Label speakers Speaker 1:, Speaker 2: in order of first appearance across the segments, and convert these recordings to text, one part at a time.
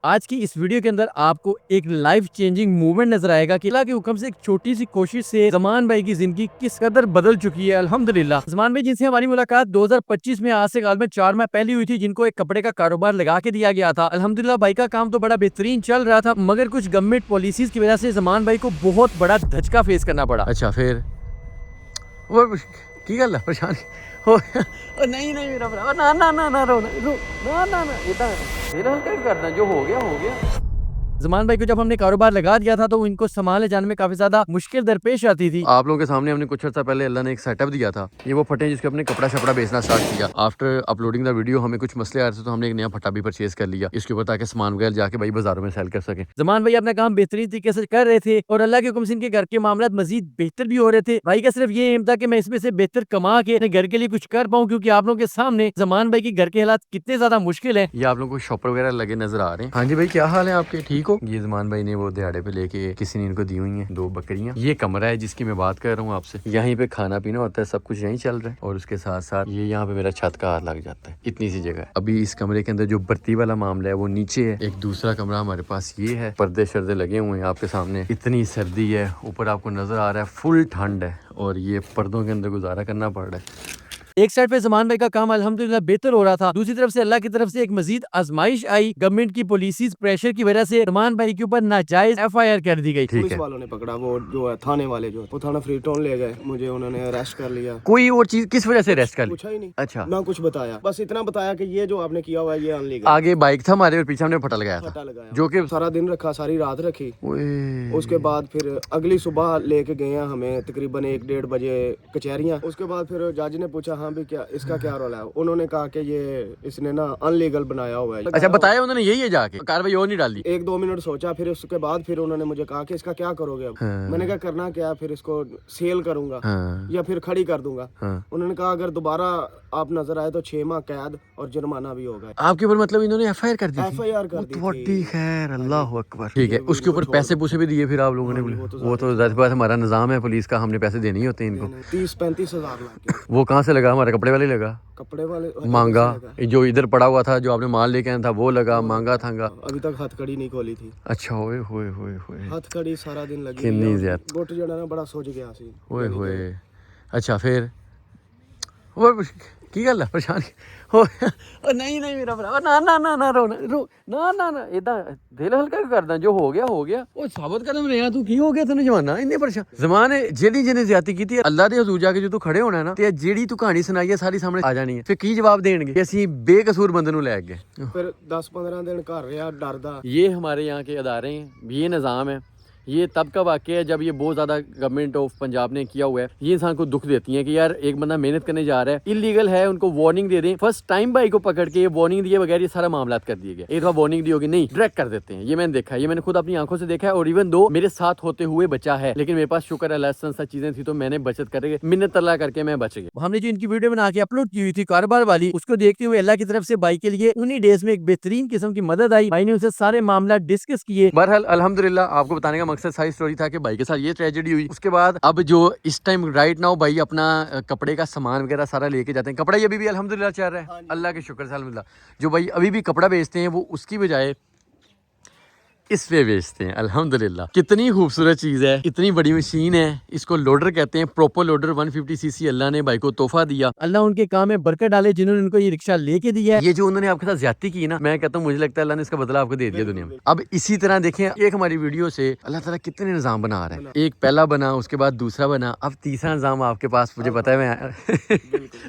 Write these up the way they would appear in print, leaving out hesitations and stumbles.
Speaker 1: आज की इस वीडियो के अंदर आपको एक लाइफ चेंजिंग मूवमेंट नजर आएगा कि अल्लाह के हुक्म से एक छोटी सी कोशिश से ज़मान भाई की जिंदगी किस कदर बदल चुकी है। अल्हम्दुलिल्लाह ज़मान भाई जिनसे हमारी मुलाकात 2025 में आज से गाल में 4 माह पहले हुई थी, जिनको एक कपड़े का कारोबार लगा के दिया गया था। अल्हम्दुलिल्लाह भाई का काम तो बड़ा बेहतरीन चल रहा था, मगर कुछ गवर्नमेंट पॉलिसीज की वजह से ज़मान भाई को बहुत बड़ा धचका फेस करना पड़ा।
Speaker 2: अच्छा फिर वो की गल है परेशान हो नहीं नहीं मेरा भरा ना ना ना ना रो ना ना ना इतना दिल हल्का करना जो हो गया।
Speaker 1: ज़मान भाई को जब हमने कारोबार लगा दिया था तो इनको संभाले जाने में काफी ज्यादा मुश्किल दरपेश आती थी।
Speaker 2: आप लोगों के सामने हमने कुछ अर्सा पहले अल्लाह ने एक सेटअप दिया था, ये वो फटे जिसके अपने कपड़ा शपड़ा बेचना स्टार्ट किया। आफ्टर अपलोडिंग द वीडियो हमें कुछ मसले आ रहे थे तो हमने एक नया फटा भी परचेज कर लिया इसके ऊपर, ताकि सामान वगैरह जाके भाई बाजारों में सेल कर सके।
Speaker 1: ज़मान भाई अपना काम बेहतरीन तरीके से कर रहे थे और अल्लाह के हुक्म से इनके घर के मामला मजीद बेहतर भी हो रहे थे। भाई का सिर्फ ये एम था कि मैं इसमें से बेहतर कमा के अपने घर के लिए कुछ कर पाऊँ, क्योंकि आप लोगों के सामने ज़मान भाई के घर के हालात कितने ज्यादा मुश्किल है।
Speaker 2: ये आप लोगों को शॉपर वगैरह लगे नजर आ रहे हैं। हाँ जी भाई क्या हाल है आपके, ठीक हो? ये ज़मान भाई ने वो दिहाड़े पे लेके किसी ने इनको दी हुई है 2 बकरियां। ये कमरा है जिसकी मैं बात कर रहा हूँ आपसे, यहीं पे खाना पीना होता है, सब कुछ यहीं चल रहा है और उसके साथ साथ ये यहाँ पे मेरा छत का हाथ लग जाता है, इतनी सी जगह है। अभी इस कमरे के अंदर जो बत्ती वाला मामला है वो नीचे है, एक दूसरा कमरा हमारे पास ये है, पर्दे शर्दे लगे हुए हैं आपके सामने। इतनी सर्दी है, ऊपर आपको नजर आ रहा है फुल ठंड है और ये पर्दों के अंदर गुजारा करना पड़ रहा है।
Speaker 1: एक साइड पे ज़मान भाई का काम अल्हम्दुलिल्लाह बेहतर हो रहा था, दूसरी तरफ से अल्लाह की तरफ से एक मजीद आजमाइश आई। गवर्नमेंट की पॉलिसीज प्रेशर की वजह से ज़मान भाई के ऊपर नाजायज FIR कर दी गई।
Speaker 2: पुलिस
Speaker 3: वालों ने पकड़ा, वो जो है थाने वाले जो वो थाना फ्रीटाउन ले गए, मुझे उन्होंने अरेस्ट कर लिया।
Speaker 2: कोई और चीज किस वजह से अरेस्ट कर ली?
Speaker 3: पूछा ही नहीं,
Speaker 2: अच्छा
Speaker 3: ना कुछ बताया, बस इतना बताया कि ये जो आपने किया हुआ है ये अनलीगल।
Speaker 2: आगे बाइक था हमारे और पीछे हमने फटा लगाया था,
Speaker 3: फटा लगाया
Speaker 2: जो कि
Speaker 3: सारा दिन रखा, सारी रात रखी।
Speaker 2: ओए।
Speaker 3: उसके बाद फिर अगली सुबह लेके गए हैं हमें तकरीबन 1-1:30 बजे कचहरियाँ। उसके बाद फिर जज ने पूछा हाँ भी क्या इसका क्या रोल है, उन्होंने कहा कि ये इसने ना अनलीगल बनाया हुआ है।
Speaker 2: अच्छा बताया उन्होंने यही है, जाके कार्रवाई और नहीं डाली?
Speaker 3: 1-2 मिनट सोचा, फिर उसके बाद फिर उन्होंने मुझे कहा कि इसका क्या करोगे अब?
Speaker 2: हाँ।
Speaker 3: मैंने कहा करना क्या, फिर इसको सेल करूंगा
Speaker 2: हाँ।
Speaker 3: या फिर खड़ी कर दूंगा।
Speaker 2: हाँ।
Speaker 3: उन्होंने कहा अगर दोबारा आप नजर आए तो 6 माह कैद और जुर्माना भी होगा।
Speaker 2: आपके ऊपर मतलब इन्होंने FIR कर दी थी?
Speaker 3: FIR कर दी
Speaker 2: बड़ी
Speaker 3: थी।
Speaker 2: खैर, अल्लाह अकबर। ठीक है, उसके ऊपर पैसे पूसे भी दिए फिर आप लोगों ने? वो तो जाहिर बात हमारा निजाम है पुलिस का, हमने पैसे देने ही होते हैं इनको।
Speaker 3: 30-35 हजार लाख
Speaker 2: वो कहाँ से लगा? हमारे कपड़े वाले लगा,
Speaker 3: कपड़े वाले
Speaker 2: मांगा, जो इधर पड़ा हुआ था जो आपने माल लेके आया था वो लगा, मांगा थांगा।
Speaker 3: अभी तक हथकड़ी नहीं खोली थी।
Speaker 2: अच्छा ओए होए होए होए,
Speaker 3: हथकड़ी सारा दिन लगी
Speaker 2: कितनी ज्यादा
Speaker 3: गुट जड़ा ना बड़ा सोच गया सी।
Speaker 2: ओए होए। अच्छा फिर वो की गल है परेशान हो नहीं नहीं मेरा भरा ना ना ना ना रो ना ना ना इतना दिल हल्का करना जो हो गया वो साबित कदम रहा तू की हो गया तेन जमाना इन्ने परेशान जमाने जेडी जिन्हें ज्यादा की अल्लाह के हजूर जाके जो तू खड़े होना ना ते जेडी तू कहानी सुनाई है सारी सामने आ जानी है, फिर की जवाब देंगे कि असं बेकसूर बंदे नु लै गए।
Speaker 3: फिर 10-15 दिन घर रहा डरदा।
Speaker 2: ये हमारे यहाँ के अदारे हैं, ये निज़ाम है, ये तब का वाक़या है जब ये बहुत ज़्यादा गवर्नमेंट ऑफ पंजाब ने किया हुआ है। ये इंसान को दुख देती है कि यार एक बंदा मेहनत करने जा रहा है, इलीगल है, उनको वार्निंग दे दें। फर्स्ट टाइम भाई को पकड़ के वार्निंग दिए बगैर ये सारा मामला कर दिए गए। एक बार वार्निंग दी होगी नहीं, डायरेक्ट कर देते हैं। ये मैंने देखा है, ये मैंने खुद अपनी आंखों से देखा है। और इवन दो मेरे साथ होते हुए बचा है, लेकिन मेरे पास शुक्र है लाइसेंस सब चीजें थी तो मैंने बचत करके मिन्नत तला करके मैं बच गया।
Speaker 1: हमने जो इनकी वीडियो बना के अपलोड की हुई थी कारोबार वाली, उसको देखते हुए अल्लाह की तरफ से भाई के लिए उन्हीं डेज में एक बेहतरीन किस्म की मदद आई। भाई ने उनसे सारे मामला डिस्कस किए।
Speaker 2: बहरहाल अल्हम्दुलिल्लाह आपको बताने का मकसद सारी स्टोरी था कि भाई के साथ ये ट्रेजेडी हुई। उसके बाद अब जो इस टाइम राइट नाउ भाई अपना कपड़े का सामान वगैरह सारा लेके जाते हैं। कपड़ा ये अभी भी अल्हम्दुलिल्लाह चल रहा है, अल्लाह के शुक्र से अल्हम्दुलिल्लाह। जो भाई अभी भी कपड़ा बेचते हैं वो उसकी बजाय इस पे बेचते हैं अल्हम्दुलिल्लाह। कितनी खूबसूरत चीज़ है, इतनी बड़ी मशीन है, इसको लोडर कहते हैं, प्रॉपर लोडर 150cc अल्लाह ने भाई को तोहफा दिया।
Speaker 1: अल्लाह उनके काम में बरकत डाले जिन्होंने उनको ये रिक्शा लेके दिया है।
Speaker 2: ये जो उन्होंने आपके साथ ज्यादती की ना, मैं कहता हूँ मुझे लगता है अल्लाह ने इसका बदला आपको दे दिया दुनिया में। अब इसी तरह देखें, एक हमारी वीडियो से अल्लाह ताला कितने निज़ाम बना रहा है। एक पहला बना, उसके बाद दूसरा बना, अब तीसरा निज़ाम आपके पास, मुझे पता है मैं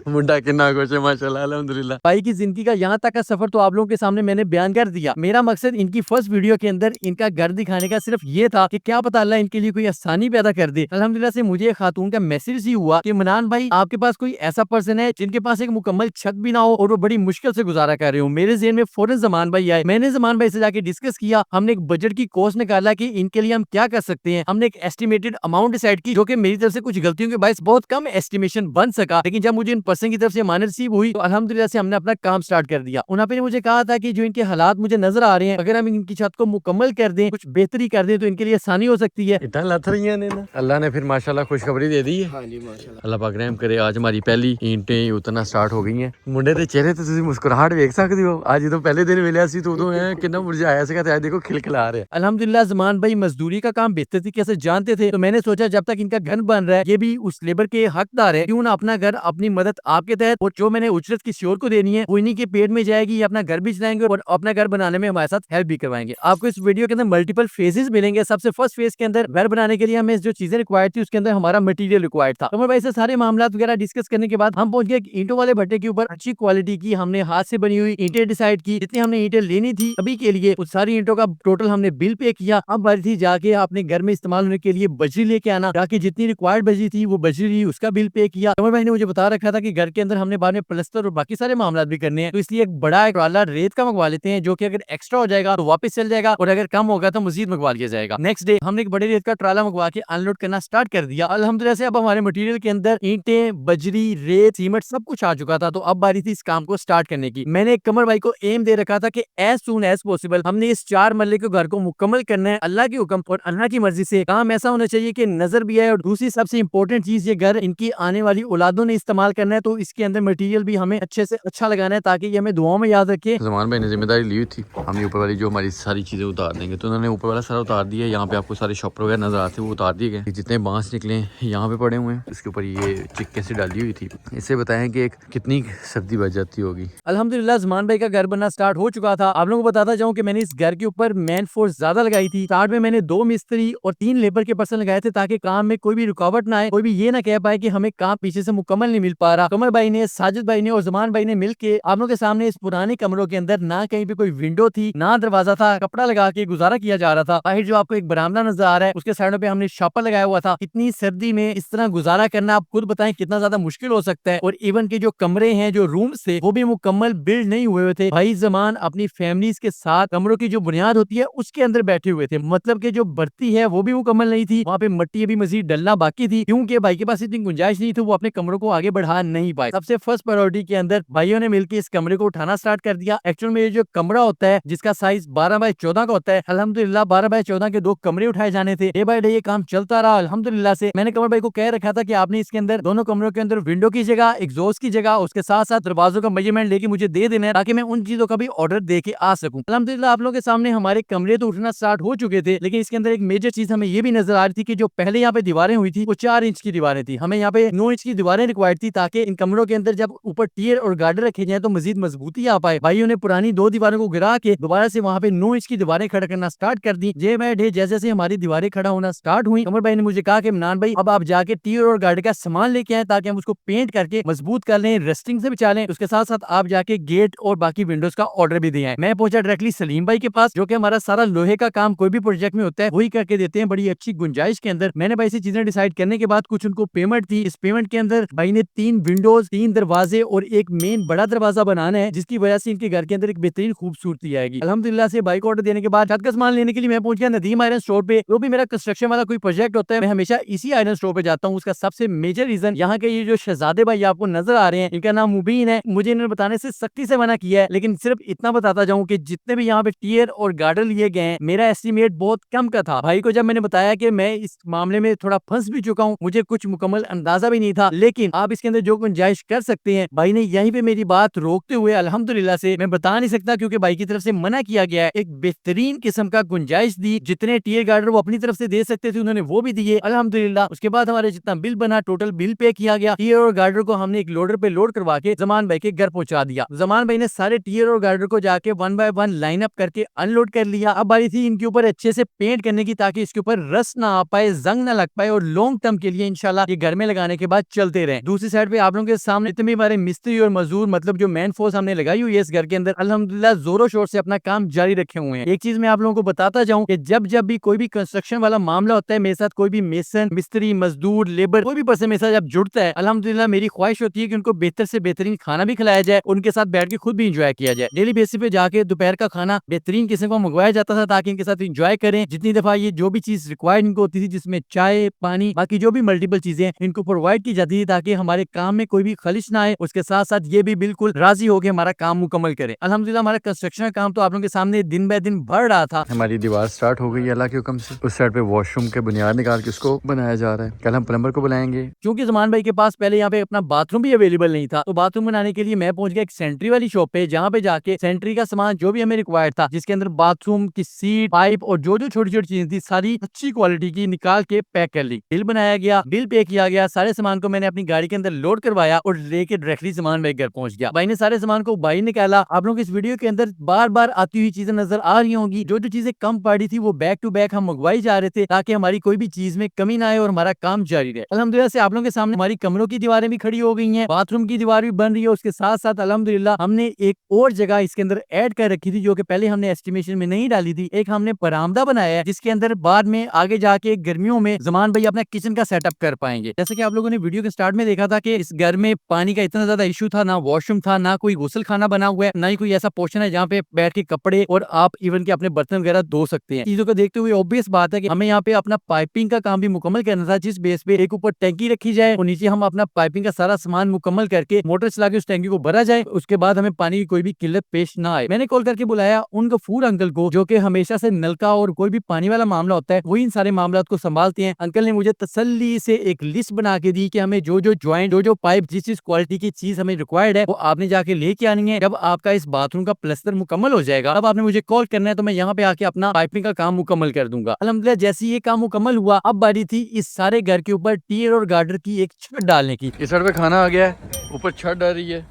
Speaker 2: मुंडा कितना खुश है माशाल्लाह अल्हम्दुलिल्लाह।
Speaker 1: भाई की जिंदगी का यहाँ तक का सफर तो आप लोगों के सामने मैंने बयान कर दिया। मेरा मकसद इनकी फर्स्ट वीडियो के अंदर इनका घर दिखाने का सिर्फ ये था कि क्या पता अल्लाह इनके लिए कोई आसानी पैदा कर दे। अल्हम्दुलिल्लाह से मुझे खातून का मैसेज ही हुआ कि मनान भाई आपके पास कोई ऐसा पर्सन है जिनके पास एक मुकम्मल छत भी ना हो और वो बड़ी मुश्किल से गुजारा कर रहे हो। मेरे ज़हन में फौरन ज़मान भाई आए। मैंने ज़मान भाई से जाके डिस्कस किया, हमने एक बजट की कॉस्ट निकाला कि इनके लिए हम क्या कर सकते हैं। हमने एक एस्टिमेटेड अमाउंट डिसाइड की, जो कि मेरी तरफ से कुछ गलतियों के बायस बहुत कम एस्टिमेशन बन सका, लेकिन जब मुझे इन पर्सन की तरफ से माने रिसीव हुई तो अल्हम्दुलिल्लाह से हमने अपना काम स्टार्ट कर दिया। उन्होंने मुझे कहा था कि जो इनके हालात मुझे नजर आ रहे हैं, अगर हम इनकी छत को मुकम्मल मुकम्मल कर दें, कुछ बेहतरी कर दें तो इनके लिए आसानी हो सकती है।
Speaker 2: इतना लथ रही है ना, अल्लाह ने फिर माशाल्लाह खुशखबरी दे दी है।
Speaker 3: हाँ जी माशाल्लाह।
Speaker 2: अल्लाह पाक रहम करे, आज हमारी पहली ईंटें उतना स्टार्ट हो गई हैं। मुंडे ਦੇ ਚਿਹਰੇ ਤੇ ਤੁਸੀਂ ਮੁਸਕਰਾਹਟ ਵੇਖ ਸਕਦੇ ਹੋ। ਅੱਜ ਜਦੋਂ ਪਹਿਲੇ ਦਿਨ ਮਿਲਿਆ ਸੀ तो उदों है कितना मुरझाया ਸੀਗਾ ਤੇ आज देखो खिलखिला रहे हैं।
Speaker 1: अल्हम्दुलिल्लाह ज़मान भाई मजदूरी का काम बेहतर तरीके से जानते थे, तो मैंने सोचा जब तक इनका घर बन रहा है ये भी उस लेबर के हकदार है, क्यों ना अपना घर अपनी मदद आपके तहत, और जो मैंने उजरत किसी और को देनी है वो इन्हीं के पेट में जाएगी, ये अपना घर भी चलाएंगे और अपना घर बनाने में हमारे साथ हेल्प भी करवाएंगे। आपको इस वीडियो के अंदर मल्टीपल फेजेस मिलेंगे। सबसे फर्स्ट फेज के अंदर घर बनाने के लिए हमें जो चीजें रिक्वायर्ड थी उसके अंदर हमारा मटेरियल रिक्वायर्ड था। कमर भाई से सारे मामला वगैरह डिस्कस करने के बाद हम पहुंच गए ईंटों वाले भट्टे के ऊपर। अच्छी क्वालिटी की हमने हाथ से बनी हुई ईंटें डिसाइड की, जितनी हमने ईंटें लेनी थी अभी के लिए उस सारी ईंटों का टोटल हमने बिल पे किया। अब बारी थी जाके अपने घर में इस्तेमाल होने के लिए बजरी लेके आना, जाके जितनी रिक्वायर्ड बजरी थी वो बजरी उसका बिल पे किया। कमर भाई ने मुझे बता रखा था कि घर के अंदर हमने बाद में प्लस्तर और बाकी सारे मामला भी करने हैं, तो इसलिए एक बड़ा एक ट्राला रेत का मंगवा लेते हैं, जो कि अगर एक्स्ट्रा हो जाएगा तो वापस चल जाएगा और अगर कम होगा तो मजीद मंगवा लिया जाएगा। नेक्स्ट डे हमने एक बड़े रेत का ट्राला मंगवा के अनलोड करना स्टार्ट कर दिया। अल्हम्दुलिल्लाह से अब हमारे मटेरियल के अंदर ईंटें, बजरी, रेत, सीमेंट सब कुछ आ चुका था। तो अब बारी थी इस काम को स्टार्ट करने की। मैंने कमर भाई को एम दे रखा था कि एज सून एज पॉसिबल हमने इस 4 मरले के घर को मुकम्मल करना है। अल्लाह के हुक्म और अल्लाह की मर्जी से काम ऐसा होना चाहिए कि नजर भी आए, और दूसरी सबसे इंपॉर्टेंट चीज ये घर इनकी आने वाली औलादों ने इस्तेमाल करना है, तो इसके अंदर मटेरियल भी हमें अच्छे से अच्छा लगाना है ताकि ये हमें दुआओं में याद रखे।
Speaker 2: ज़मान भाई ने जिम्मेदारी ली हुई थी, हमने ऊपर वाली जो हमारी सारी चीज़ें उतार देंगे, तो उन्होंने ऊपर वाला सारा उतार दिया। यहाँ पे आपको सारे शॉपर वगैरह नजर आते हैं, वो उतार दिए गए। जितने बांस निकले यहाँ पे पड़े हुए हैं, इसके ऊपर ये चिक्के से डाली हुई थी। इससे बताएं कि कितनी सर्दी बच जाती होगी।
Speaker 1: अल्हम्दुलिल्लाह ज़मान भाई का घर बनना स्टार्ट हो चुका था। आप लोगों को बताता जाऊं कि मैंने इस घर के ऊपर मैन फोर्स ज्यादा लगाई थी। स्टार्ट में मैंने 2 मिस्त्री और 3 लेबर के पर्सन लगाए थे ताकि काम में कोई भी रुकावट ना आए, कोई भी ये ना कह पाए कि हमें काम पीछे से मुकम्मल नहीं मिल पा रहा। कमर भाई ने, साजिद भाई ने और ज़मान भाई ने मिलकर आप लोगों के सामने इस पुराने कमरों के अंदर ना कहीं पे कोई विंडो थी ना दरवाजा था, कपड़ा लगा के गुजारा किया जा रहा था। बाहर जो आपको एक बरामदा नजर आ रहा है उसके साइडों पे हमने शॉपर लगाया हुआ था। इतनी सर्दी में इस तरह गुजारा करना आप खुद बताएं कितना ज्यादा मुश्किल हो सकता है। और इवन के जो कमरे हैं, जो रूम्स थे, वो भी मुकम्मल बिल्ड नहीं हुए थे। भाई ज़मान अपनी फैमिलीज के साथ कमरों की जो बुनियाद होती है उसके अंदर बैठे हुए थे, मतलब कि जो बर्ती है वो भी मुकम्मल नहीं थी, वहाँ पे मट्टी अभी मजीद डलना बाकी थी, क्योंकि भाई के पास इतनी गुंजाइश नहीं थी, वो अपने कमरों को आगे बढ़ा नहीं पाए। सबसे फर्स्ट प्रायोरिटी के अंदर भाइयों ने मिलकर इस कमरे को उठाना स्टार्ट कर दिया। एक्चुअल में ये जो कमरा होता है जिसका साइज 12 बाय 14 का होता है, अल्हम्दुलिल्लाह 12 बाय 14 के 2 कमरे उठाए जाने थे। डे बाय डे ये काम चलता रहा अल्हम्दुलिल्लाह से। मैंने कमर भाई को कह रखा था कि आपने इसके अंदर दोनों कमरों के अंदर विंडो की जगह, एग्जॉस्ट की जगह, उसके साथ साथ दरवाजों का मेजरमेंट लेके मुझे दे देना है ताकि मैं उन चीजों का भी ऑर्डर दे के आ सकूं। अल्हम्दुलिल्लाह आप लोगों के सामने हमारे कमरे तो उठना स्टार्ट हो चुके थे, लेकिन इसके अंदर एक मेजर चीज हमें ये भी नजर आ रही थी कि जो पहले यहाँ पे दीवारें हुई थी वो 4 इंच की दीवारें थी। हमें यहाँ पे 9 इंच की दीवारें रिक्वायर्ड थी ताकि इन कमरों के अंदर जब ऊपर टियर और गार्डर रखे जाए तो मजीद मजबूती आ पाए। भाइयों ने पुरानी 2 दीवारों को गिरा के दोबारा से वहाँ पे 9 इंच की दीवारें खड़ा करना स्टार्ट कर दी। जे बाय डे जैसे जैसे हमारी दीवारें खड़ा होना स्टार्ट हुई, कमर भाई ने मुझे कहा कि इमरान भाई अब आप जाके टियर और गार्डर का सामान लेके आए ताकि हम उसको पेंट करके मजबूत कर लें, रस्टिंग से बचा लें। उसके साथ साथ आप जाके गेट और बाकी विंडोज का ऑर्डर भी दिया है। मैं पहुंचा डायरेक्टली सलीम भाई के पास, जो कि हमारा सारा लोहे का काम कोई भी प्रोजेक्ट में होता है वही करके देते हैं बड़ी अच्छी गुंजाइश के अंदर। मैंने भाई से चीजें डिसाइड करने के बाद कुछ उनको पेमेंट थी। इस पेमेंट के अंदर भाई ने 3 विंडोज, 3 दरवाजे और एक मेन बड़ा दरवाजा बनाना है, जिसकी वजह से इनके घर के अंदर एक बेहतरीन खूबसूरती आएगी। अल्हम्दुलिल्लाह से भाई को ऑर्डर देने के बाद छत का सामान लेने के लिए मैं पहुंच गया नदीम आयरन स्टोर पे। जो भी मेरा कंस्ट्रक्शन वाला कोई प्रोजेक्ट होता है मैं हमेशा इसी आयरन स्टोर पे जाता हूँ। उसका सबसे मेजर रीजन यहाँ के ये जो शहजादे भाई आपको नजर आ रहे हैं, इनका नाम मुबीन है। मुझे इन्होंने बताने से सख्ती से मना किया है, लेकिन सिर्फ इतना बताता जाऊँ कि जितने भी यहाँ पे टियर और गार्डर लिए गए हैं मेरा एस्टिमेट बहुत कम का था। भाई को जब मैंने बताया कि मैं इस मामले में थोड़ा फंस भी चुका हूँ, मुझे कुछ मुकम्मल अंदाजा भी नहीं था, लेकिन आप इसके अंदर जो गुंजाइश कर सकते हैं, भाई ने यहीं पे मेरी बात रोकते हुए अल्हम्दुलिल्लाह से, मैं बता नहीं सकता क्योंकि भाई की तरफ से मना किया गया है, एक बेहतरीन किस्म का गुंजाइश दी। जितने टियर गार्डर वो अपनी तरफ से दे सकते थे उन्होंने वो भी दिए अल्हम्दुलिल्लाह। उसके बाद हमारे जितना बिल बना टोटल बिल पे किया गया। टियर और गार्डर को हमने एक लोडर पे लोड करवा के ज़मान भाई के घर पहुंचा दिया। ज़मान भाई ने सारे टियर और गार्डर को जाके 1 बाय 1 लाइन अप करके अनलोड कर लिया। अब बारी थी इनके ऊपर अच्छे से पेंट करने की ताकि इसके ऊपर रस ना आ पाए, जंग ना लग पाए और लॉन्ग टर्म के लिए इंशाल्लाह ये घर में लगाने के बाद चलते रहे। दूसरी साइड पे आप लोगों के सामने इतने हमारे मिस्त्री और मजदूर, मतलब जो मैन फोर्स हमने लगाई हुई है इस घर के अंदर, अल्हम्दुलिल्लाह जोरों शोर से अपना काम जारी रखे हुए हैं। एक चीज मैं आप लोगों को बताता जाऊं कि जब भी कोई भी कंस्ट्रक्शन वाला मामला होता है, मेरे साथ कोई भी मेसन, मिस्त्री, मजदूर, लेबर, कोई भी पर्सन मेरे साथ जब जुड़ता है, अल्हम्दुलिल्लाह मेरी ख्वाहिश होती है कि उनको बेहतर से बेहतरीन खाना भी खिलाया जाए, उनके साथ बैठ के खुद भी इंजॉय किया जाए। डेली बेसिस पे जाके दोपहर का खाना बेहतरीन किस्म का मंगवाया जाता था ताकि इनके साथ इंजॉय करें। जितनी दफा ये जो भी चीज रिक्वायर्ड इनको होती थी, जिसमें चाय, पानी, बाकी जो भी मल्टीपल चीजें इनको प्रोवाइड की जाती थी ताकि हमारे काम में कोई भी खलिश ना आए। उसके साथ साथ ये भी बिल्कुल राजी हो के हमारा काम मुकम्मल करें। अल्हम्दुलिल्लाह हमारा कंस्ट्रक्शन का काम तो आप लोगों के सामने दिन ब दिन बढ़ रहा था।
Speaker 2: हमारी दीवार स्टार्ट हो गई है अल्लाह के हुक्म से। उस साइड पे वॉशरूम के बुनियाद निकाल के उसको बनाया जा रहा है। कल हम प्लम्बर को बुलाएंगे।
Speaker 1: क्योंकि ज़मान भाई के पास पहले यहाँ पे अपना बाथरूम भी अवेलेबल नहीं था, तो बाथरूम बनाने के लिए मैं पहुंच गया एक सेंट्री वाली शॉप पे, जहाँ पे जाके सेंट्री का सामान जो भी हमें रिक्वायर्ड था, जिसके अंदर बाथरूम की सीट, पाइप और जो जो छोटी छोटी चीजें थी, सारी अच्छी क्वालिटी की निकाल के पैक कर ली। बिल बनाया गया, बिल पे किया गया, सारे सामान को मैंने अपनी गाड़ी के अंदर लोड करवाया और लेके डायरेक्टली सामान मेरे घर पहुंच गया। भाई ने सारे सामान को बाहर निकाला। आप लोग इस वीडियो के अंदर बार बार आती हुई चीजें नजर आ रही होंगी। जो जो चीजें कम पड़ी थी वो बैक टू बैक हम मंगवाई जा रहे थे, ताकि हमारी कोई भी चीज में कमी ना आए और हमारा काम जारी रहे। अल्हम्दुलिल्लाह से आप लोगों के सामने हमारी कमरों की दीवारें भी खड़ी हो गई हैं, बाथरूम की दीवार भी बन रही है। उसके साथ साथ अल्हम्दुलिल्लाह हमने एक और जगह इसके अंदर ऐड कर रखी थी, जो कि पहले हमने एस्टिमेशन में नहीं डाली थी। एक हमने बरामदा बनाया है, जिसके अंदर बाद में आगे जाके गर्मियों में ज़मान भाई अपना किचन का सेटअप कर पाएंगे। जैसे कि आप लोगों ने वीडियो के स्टार्ट में देखा था कि इस घर में पानी का इतना ज्यादा इशू था, ना वॉशरूम था, ना कोई गुसल खाना बना हुआ है, ना ही कोई ऐसा पोर्शन है जहाँ पे बैठ के कपड़े और आप इवन के अपने बर्तन वगैरह धो सकते हैं। चीजों को देखते हुए ऑब्वियस बात है कि हमें यहाँ पे अपना पाइपिंग का काम भी मुकम्मल करना था, जिस बेस पे एक ऊपर टैंकी रखी जाए और नीचे हम अपना पाइपिंग का सारा सामान मुकम्मल करके मोटर चला के उस टैंकी को भरा जाए। उसके बाद हमें पानी की कोई भी किल्लत पेश ना आए। मैंने कॉल करके बुलाया उन गफूर अंकल को, जो कि हमेशा से नलका और कोई भी पानी वाला मामला होता है वही इन सारे मामला को संभालते हैं। अंकल ने मुझे तसल्ली से एक लिस्ट बना के दी कि हमें जो जो ज्वाइंट, जो जो पाइप, जिस जिस क्वालिटी की चीज हमें रिक्वायर्ड है वो आपने जाके लेके आनी है। जब आपका इस बाथरूम का प्लस्तर मुकम्मल हो जाएगा तब आपने मुझे कॉल करना है, तो मैं यहाँ पे आके अपना पाइपिंग का काम मुकम्मल कर दूंगा। अल्हम्दुलिल्लाह जैसे ये काम मुकम्मल हुआ, अब बारी थी इस सारे घर के ऊपर टियर और गार्डर की एक छत डालने की।
Speaker 2: इस साइड पे खाना आ गया है, ऊपर छत डाल रही है,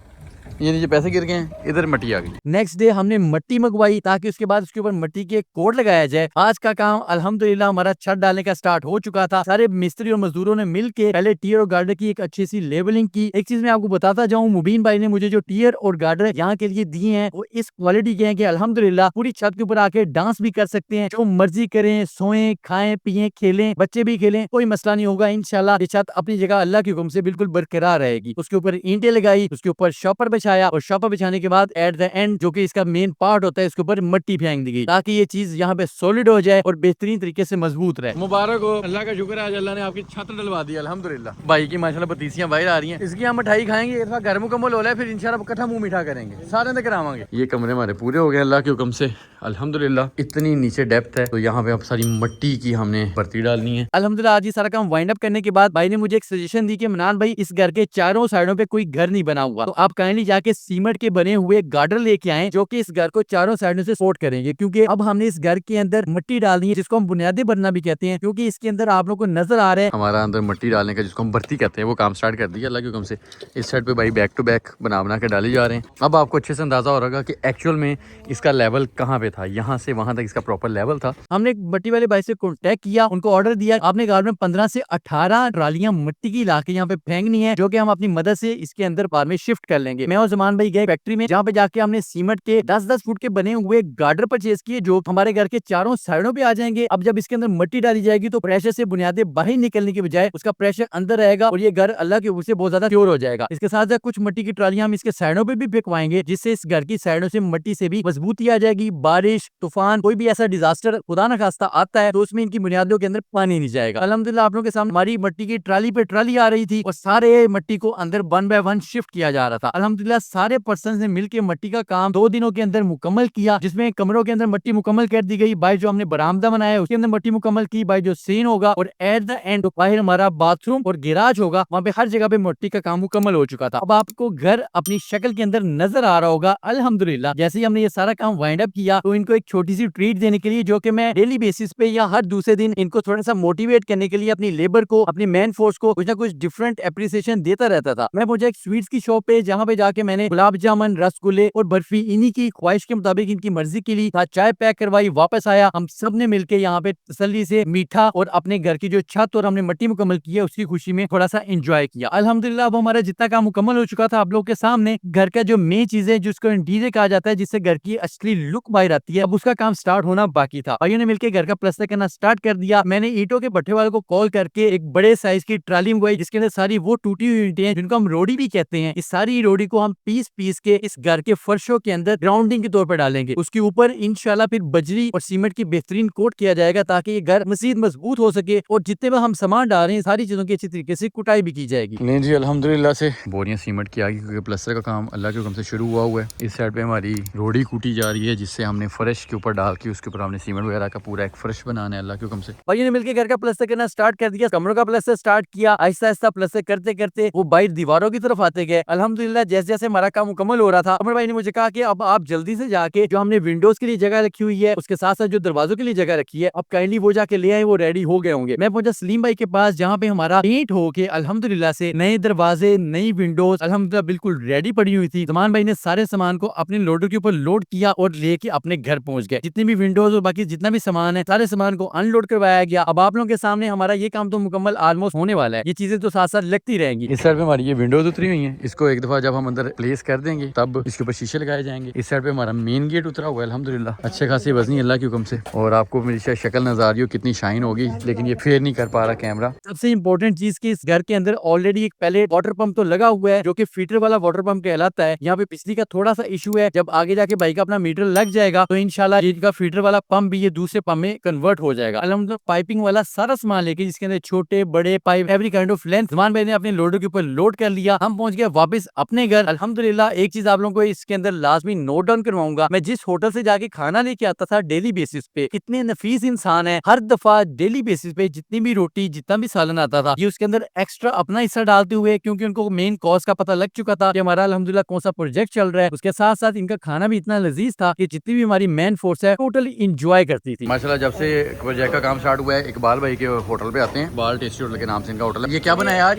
Speaker 2: ये नीचे पैसे गिर गए हैं, इधर मिट्टी आ गई।
Speaker 1: नेक्स्ट डे हमने मिट्टी मंगवाई, ताकि उसके बाद उसके ऊपर मिट्टी के कोड लगाया जाए। आज का काम अल्हम्दुलिल्लाह हमारा छत डालने का स्टार्ट हो चुका था। सारे मिस्त्री और मजदूरों ने मिलकर पहले टियर और गार्डर की एक अच्छी सी लेवलिंग की। एक चीज मैं आपको बताता जाऊं, मुबीन भाई ने मुझे जो टियर और गार्डर यहाँ के लिए दिए हैं वो इस क्वालिटी के हैं कि अल्हम्दुलिल्लाह पूरी छत के ऊपर आके डांस भी कर सकते हैं, जो मर्जी करें, सोएं, खाएं, पिए, खेलें, बच्चे भी खेलें, कोई मसला नहीं होगा। इंशाल्लाह ये छत अपनी जगह अल्लाह के हुक्म से बिल्कुल बरकरार रहेगी। उसके ऊपर ईंटें लगाई, उसके ऊपर शॉपर बिछाया और शॉपर बिछाने के बाद एट द एंड जो कि इसका मेन पार्ट होता है, इसके ऊपर मिट्टी फेंक दी गई, ताकि ये चीज यहाँ पे सॉलिड हो जाए और बेहतरीन तरीके से मजबूत रहे।
Speaker 2: मुबारक हो, अल्लाह का शुक्र है आज अल्लाह ने आपकी छत डलवा दी अल्हम्दुलिल्लाह। भाई की माशाल्लाह बतीसियां बाहर आ रही हैं। इसकी हम मिठाई खाएंगे, इसका घर मुकम्मल हो रहा है, फिर इंशाल्लाह इकट्ठा मुंह मीठा करेंगे, सारे अंदर करावांगे। ये कमरे हमारे पूरे हो गए अल्लाह के हुक्म से अल्हम्दुलिल्लाह। इतनी नीचे डेप्थ है तो यहाँ पे अब सारी मिट्टी की हमने भर्ती डालनी है।
Speaker 1: अल्हम्दुलिल्लाह आज ये सारा काम वाइंड अप करने के बाद भाई ने मुझे एक सजेशन दी कि मनान भाई इस घर के चारों साइडों पे कोई घर नहीं बना हुआ, तो आप काइंडली जाके सीमेंट के बने हुए गार्डर लेके आए, जो कि इस घर को चारों साइडों से सपोर्ट करेंगे। क्योंकि अब हमने इस घर के अंदर मिट्टी डालनी है, जिसको हम बुनियादी बनना भी कहते हैं, क्योंकि इसके अंदर आप लोगों को नजर आ रहा है
Speaker 2: हमारा अंदर मिट्टी डालने का, जिसको हम भर्ती कहते हैं, वो काम स्टार्ट कर दिया अल्लाह के हुक्म से। इस साइड पे भाई बैक टू बैक बना के डाले जा रहे हैं। अब आपको अच्छे से अंदाजा हो रहा होगा कि एक्चुअल में इसका लेवल कहाँ पे था, यहाँ से वहां तक इसका प्रॉपर लेवल था।
Speaker 1: हमने एक मिट्टी वाले भाई से कॉन्टेक्ट किया, उनको ऑर्डर दिया, आपने घर में 15 से 18 ट्रालियां मिट्टी की लाके यहाँ पे फेंकनी है, जो कि हम अपनी मदद से इसके अंदर बार में शिफ्ट कर लेंगे। मैं और ज़मान भाई गए फैक्ट्री में, जहाँ पे जाके हमने सीमेंट के 10-10 फुट के बने हुए गार्डर परचेज किए, जो हमारे घर के चारों साइडों पे आ जाएंगे। अब जब इसके अंदर मिट्टी डाली जाएगी तो प्रेशर से बुनियादें बाहर निकलने की बजाय उसका प्रेशर अंदर रहेगा और ये घर अल्लाह के हुक्म से बहुत ज्यादा प्योर हो जाएगा। इसके साथ साथ कुछ मिट्टी की ट्रालियां हम इसके साइडों पे भी फेंकवाएंगे, जिससे इस घर की साइडों से मिट्टी से भी मजबूती आ जाएगी। बारिश, तूफान, कोई भी ऐसा डिजास्टर खुदा न खास्ता आता है तो उसमें इनकी बुनियादों के अंदर पानी नहीं जाएगा। अल्हम्दुलिल्लाह आप लोगों के सामने हमारी मिट्टी की ट्राली पे ट्राली आ रही थी और सारे मिट्टी को अंदर 1 बाय 1 शिफ्ट किया जा रहा था। अल्हम्दुलिल्लाह सारे पर्सन ने मिलकर मिट्टी का काम 2 दिनों के अंदर मुकम्मल किया, जिसमें कमरों के अंदर मिट्टी मुकम्मल कर दी गई। बाई जो हमने बरामदा बनाया है उसके अंदर मिट्टी मुकम्मल की, बाई जो सीन होगा और एट द एंड बाहर हमारा बाथरूम और गिराज होगा, वहाँ पे हर जगह पे मिट्टी का काम मुकम्मल हो चुका था। अब आपको घर अपनी शक्ल के अंदर नजर आ रहा होगा। अल्हम्दुलिल्लाह जैसे ही हमने ये सारा काम वाइंड अप किया तो इनको एक छोटी सी ट्रीट देने के लिए, जो कि मैं डेली बेसिस पे या हर दूसरे दिन इनको थोड़ा सा मोटिवेट करने के लिए अपनी लेबर को, अपनी मैन फोर्स को कुछ ना कुछ डिफरेंट एप्रिसिएशन देता रहता था। मैं मुझे एक स्वीट्स की शॉप पे, जहाँ पे जाके मैंने गुलाब जामुन, रसगुल्ले और बर्फी इन्हीं की ख्वाहिश के मुताबिक, इनकी मर्जी के लिए चाय पैक करवाई, वापस आया। हम सब ने मिलकर यहाँ पे तसल्ली से मीठा और अपने घर की जो छत और हमने मिट्टी मुकम्मल की है उसकी खुशी में थोड़ा सा एंजॉय किया। अल्हम्दुलिल्लाह अब हमारा जितना काम मुकम्मल हो चुका था आप लोग के सामने, घर का जो मेन चीज है जिसको इंटीरियर कहा जाता है, जिससे घर की असली लुक बाहर आती है, अब उसका काम स्टार्ट होना बाकी था। भाइयों ने मिलकर घर का प्लास्टर करना स्टार्ट कर दिया। मैंने ईंटों के भट्ठे वाले को कॉल करके एक बड़े साइज की ट्राली मंगवाई, जिसके अंदर सारी वो टूटी हुई ईंटें हैं जिनको हम रोड़ी भी कहते हैं। इस सारी रोड़ी को हम पीस पीस के इस घर के फर्शों के अंदर ग्राउंडिंग के तौर पर डालेंगे। उसके ऊपर इंशाल्लाह फिर बजरी और सीमेंट की बेहतरीन कोट किया जाएगा ताकि ये घर मजीद मजबूत हो सके और जितने भी हम सामान डाल रहे हैं सारी चीजों की अच्छी तरीके से कुटाई भी की जाएगी।
Speaker 2: नहीं जी अल्हम्दुलिल्लाह से बोरियां सीमेंट की आ गई क्योंकि प्लास्टर का काम अल्लाह के हुक्म से शुरू हुआ है। इस साइड पे हमारी रोड़ी कूटी जा रही है जिससे हमने फर्श के ऊपर डाल के उसके ऊपर हमने सीमेंट वगैरह का पूरा एक फर्श बनाना है अल्लाह के हुक्म से।
Speaker 1: भाइयों ने मिलकर घर का प्लास्टर करना स्टार्ट कर दिया, कमरों का प्लास्टर स्टार्ट किया। आहिस्ता आहिस्ता प्लास्टर करते करते वो बाहर दीवारों की तरफ आते गए। अल्हम्दुलिल्लाह जैसे जैसे हमारा काम मुकम्मल हो रहा था अमर भाई ने मुझे कहा कि अब आप जल्दी से जाके जो हमने विंडोज के लिए जगह रखी हुई है उसके साथ साथ जो दरवाजों के लिए जगह रखी है अब काइंडली वो जाके ले आए, वो रेडी हो गए होंगे। मैं पहुंचा सलीम भाई के पास जहाँ पे हमारा पेंट हो के अल्हम्दुलिल्लाह से नए दरवाजे नई विंडोज अल्हम्दुलिल्लाह बिल्कुल रेडी पड़ी हुई थी। जमान भाई ने सारे सामान को अपने लोडर के ऊपर लोड किया और लेके अपने घर पहुंच गए। जितनी भी विंडोज और बाकी जितना भी सामान है सारे सामान को अनलोड करवाया गया। अब आप लोगों के सामने हमारा ये काम तो मुकम्मल ऑलमोस्ट होने वाला है, ये चीजें तो साथ साथ लगती रहेंगी।
Speaker 2: इस साइड पे हमारी ये विंडोज उतरी हुई है, इसको एक दफा जब हम अंदर प्लेस कर देंगे तब इसके ऊपर शीशे लगाए जाएंगे। इस साइड पे हमारा मेन गेट उतरा हुआ है अल्हम्दुलिल्लाह, अच्छे खासी वजनी अल्लाह के हुक्म से। और आपको मेरी शायद शक्ल नजर आ रही हो कितनी शाइन होगी लेकिन ये फेयर नहीं कर पा रहा कैमरा।
Speaker 1: सबसे इम्पोर्टेंट चीज की इस घर के अंदर ऑलरेडी एक पहले वाटर पंप तो लगा हुआ है जो कि फीटर वाला वाटर पंप कहलाता है। यहाँ पे बिजली का थोड़ा सा इशू है, जब आगे जाके बाइक का अपना मीटर लग जाएगा तो इंशाल्लाह इनका फीटर वाला पंप भी ये दूसरे पंप में कन्वर्ट हो जाएगा। अल्हम्दुलिल्लाह पाइपिंग वाला सारा सामान लेके जिसके अंदर छोटे बड़े pipe every kind of length Zaman भाई ने अपने लोडर के ऊपर लोड कर लिया। हम पहुंच गए वापस अपने घर। अल्हम्दुलिल्लाह एक चीज आप लोगों को इसके अंदर लाजमी नोट डाउन करवाऊंगा, मैं जिस होटल से जाके खाना लेके आता था डेली बेसिस पे, कितने नफीस इंसान है, हर दफा डेली बेसिस पे जितनी भी रोटी जितना भी सालन आता था ये उसके अंदर एक्स्ट्रा अपना हिस्सा डालते हुए, क्योंकि उनको मेन कॉज का पता लग चुका था कि हमारा अल्हम्दुलिल्लाह कौन सा प्रोजेक्ट चल रहा है। उसके साथ साथ इनका खाना भी इतना लजीज था कि जितनी भी हमारी मैन फोर्स है टोटली इंजॉय करती थी।
Speaker 2: माशाल्लाह जब से प्रोजेक्ट का काम स्टार्ट हुआ है इकबाल भाई के होटल पे आते हैं, इकबाल टेस्टी होटल के नाम से इनका होटल है। ये क्या बनाया आज?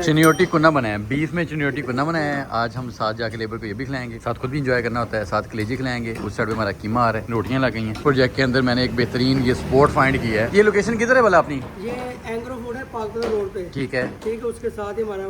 Speaker 2: चिनियोटी कुन्ना बनाया है, बीफ में चिनियोटी कुन्ना बनाया है। आज हम साथ जाके लेबर को ये भी खिलाएंगे, साथ खुद भी इंजॉय करना होता है, साथ कलेजी खिलाएंगे। उस साइड पे हमारा कीमा आ रहा है, रोटियां लग गई हैं। प्रोजेक्ट के अंदर मैंने एक बेहतरीन ये स्पॉट फाइंड किया है। ये लोकेशन किधर है वाला अपनी?
Speaker 4: ये एंग्रो फूड है पालपुर रोड पे।
Speaker 2: ठीक है
Speaker 4: उसके साथ ही हमारा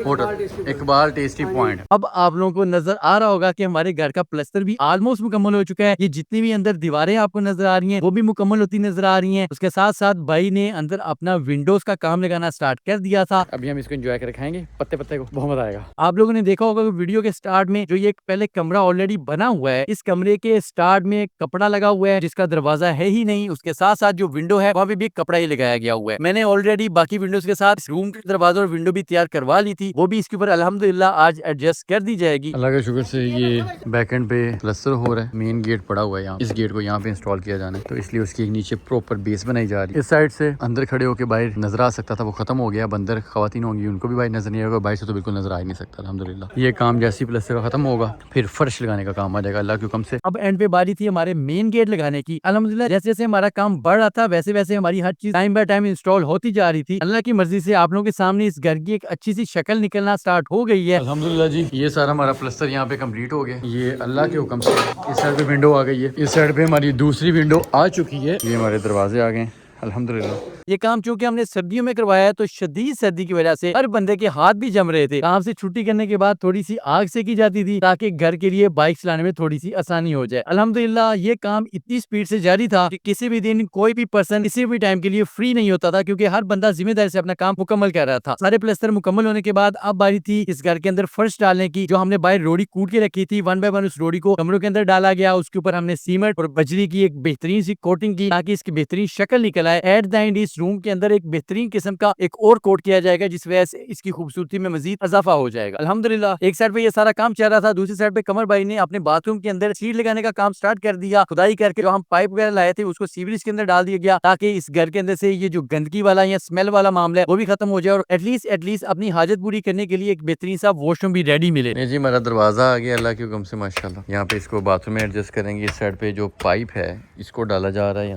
Speaker 2: होटल इकबाल टेस्टी पॉइंट।
Speaker 1: अब आप लोगों को नजर आ रहा होगा कि हमारे घर का प्लास्टर भी ऑलमोस्ट मुकम्मल हो चुका है। ये जितनी भी अंदर दीवारें आपको नजर आ रही हैं वो भी मुकम्मल होती नजर आ रही हैं। उसके साथ साथ भाई ने अंदर अपना विंडोज का काम लगाना स्टार्ट कर दिया था।
Speaker 2: अभी हम इसको एंजॉय कर खाएंगे पत्ते पत्ते को, बहुत मजा आएगा।
Speaker 1: आप लोगों ने देखा होगा वीडियो के स्टार्ट में जो ये एक पहले कमरा ऑलरेडी बना हुआ है, इस कमरे के स्टार्ट में एक कपड़ा लगा हुआ है जिसका दरवाजा है ही नहीं। उसके साथ साथ जो विंडो है वहाँ पे भी कपड़ा ही लगाया गया हुआ है। मैंने ऑलरेडी बाकी विंडोज के साथ रूम के दरवाजा और विंडो भी तैयार करवा ली थी, वो भी इसके ऊपर अल्हम्दुलिल्लाह आज एडजस्ट कर दी जाएगी।
Speaker 2: अल्लाह का शुक्र से ये बैकएंड पे प्लास्टर हो रहा है, मेन गेट पड़ा हुआ है यहाँ, इस गेट को यहाँ पे इंस्टॉल किया जाना है तो इसलिए उसकी एक नीचे प्रॉपर बेस बनाई जा रही है। इस साइड से अंदर खड़े होकर बाहर नजर आ सकता था, वो खत्म हो गया। अब अंदर खवातीन होंगी उनको भी बाहर नजर नहीं आएगा, बाहर से तो बिल्कुल नजर आ ही नहीं सकता। अल्हम्दुलिल्लाह ये काम जैसे ही प्लास्टर का खत्म होगा फिर फर्श लगाने का काम आ जाएगा अल्लाह के हुक्म से।
Speaker 1: अब एंड पे बारी थी हमारे मेन गेट लगाने की। अल्हम्दुलिल्लाह जैसे जैसे हमारा काम बढ़ रहा था वैसे वैसे हमारी हर चीज टाइम बाय टाइम इंस्टॉल होती जा रही थी। अल्लाह की मर्जी से आप लोगों के सामने इस घर की एक अच्छी सी शक्ल निकलना स्टार्ट हो गई है।
Speaker 2: अल्हम्दुलिल्लाह जी ये सारा हमारा प्लास्टर यहाँ पे कंप्लीट हो गया, ये अल्लाह के हुक्म से। इस साइड पे विंडो आ गई है, इस साइड पे हमारी दूसरी विंडो आ चुकी है, ये हमारे दरवाजे आ गए अल्हम्दुलिल्लाह।
Speaker 1: ये काम चूंकि हमने सर्दियों में करवाया है तो शदीद सर्दी की वजह से हर बंदे के हाथ भी जम रहे थे। काम से छुट्टी करने के बाद थोड़ी सी आग से की जाती थी ताकि घर के लिए बाइक चलाने में थोड़ी सी आसानी हो जाए। अल्हम्दुलिल्लाह ये काम इतनी स्पीड से जारी था कि किसी भी दिन कोई भी पर्सन किसी भी टाइम के लिए फ्री नहीं होता था, क्योंकि हर बंदा जिम्मेदारी से अपना काम मुकम्मल कर रहा था। सारे प्लास्टर मुकम्मल होने के बाद अब बारी थी इस घर के अंदर फर्श डालने की। जो हमने बाहर रोड़ी कूट के रखी थी, वन बाय वन उस रोड़ी को कमरों के अंदर डाला गया। उसके ऊपर हमने सीमेंट और बजरी की एक बेहतरीन सी कोटिंग की ताकि इसकी बेहतरीन शक्ल निकल आए। एट द एंड इस रूम के अंदर एक बेहतरीन किस्म का एक और कोट किया जाएगा जिस वजह से इसकी खूबसूरती में मजीद इजाफा हो जाएगा। अल्हम्दुलिल्लाह एक साइड पे ये सारा काम चल रहा था, दूसरी साइड पे कमर भाई ने अपने बाथरूम के अंदर सीट लगाने का काम स्टार्ट कर दिया। खुदाई करके जो हम पाइप वगैरह लाए थे उसको सीवरेज के अंदर डाल दिया गया ताकि इस घर के अंदर से ये जो गंदगी वाला या स्मेल वाला मामला है वो भी खत्म हो जाए और एटलीस्ट अपनी हाजत पूरी करने के लिए एक बेहतरीन सा वॉशरूम भी रेडी मिले।
Speaker 2: नहीं जी हमारा दरवाजा आ गया अल्लाह के हुक्म से माशाल्लाह। यहाँ पे इसको बाथरूम में एडजस्ट करेंगे। इस साइड पे जो पाइप है इसको डाला जा रहा है,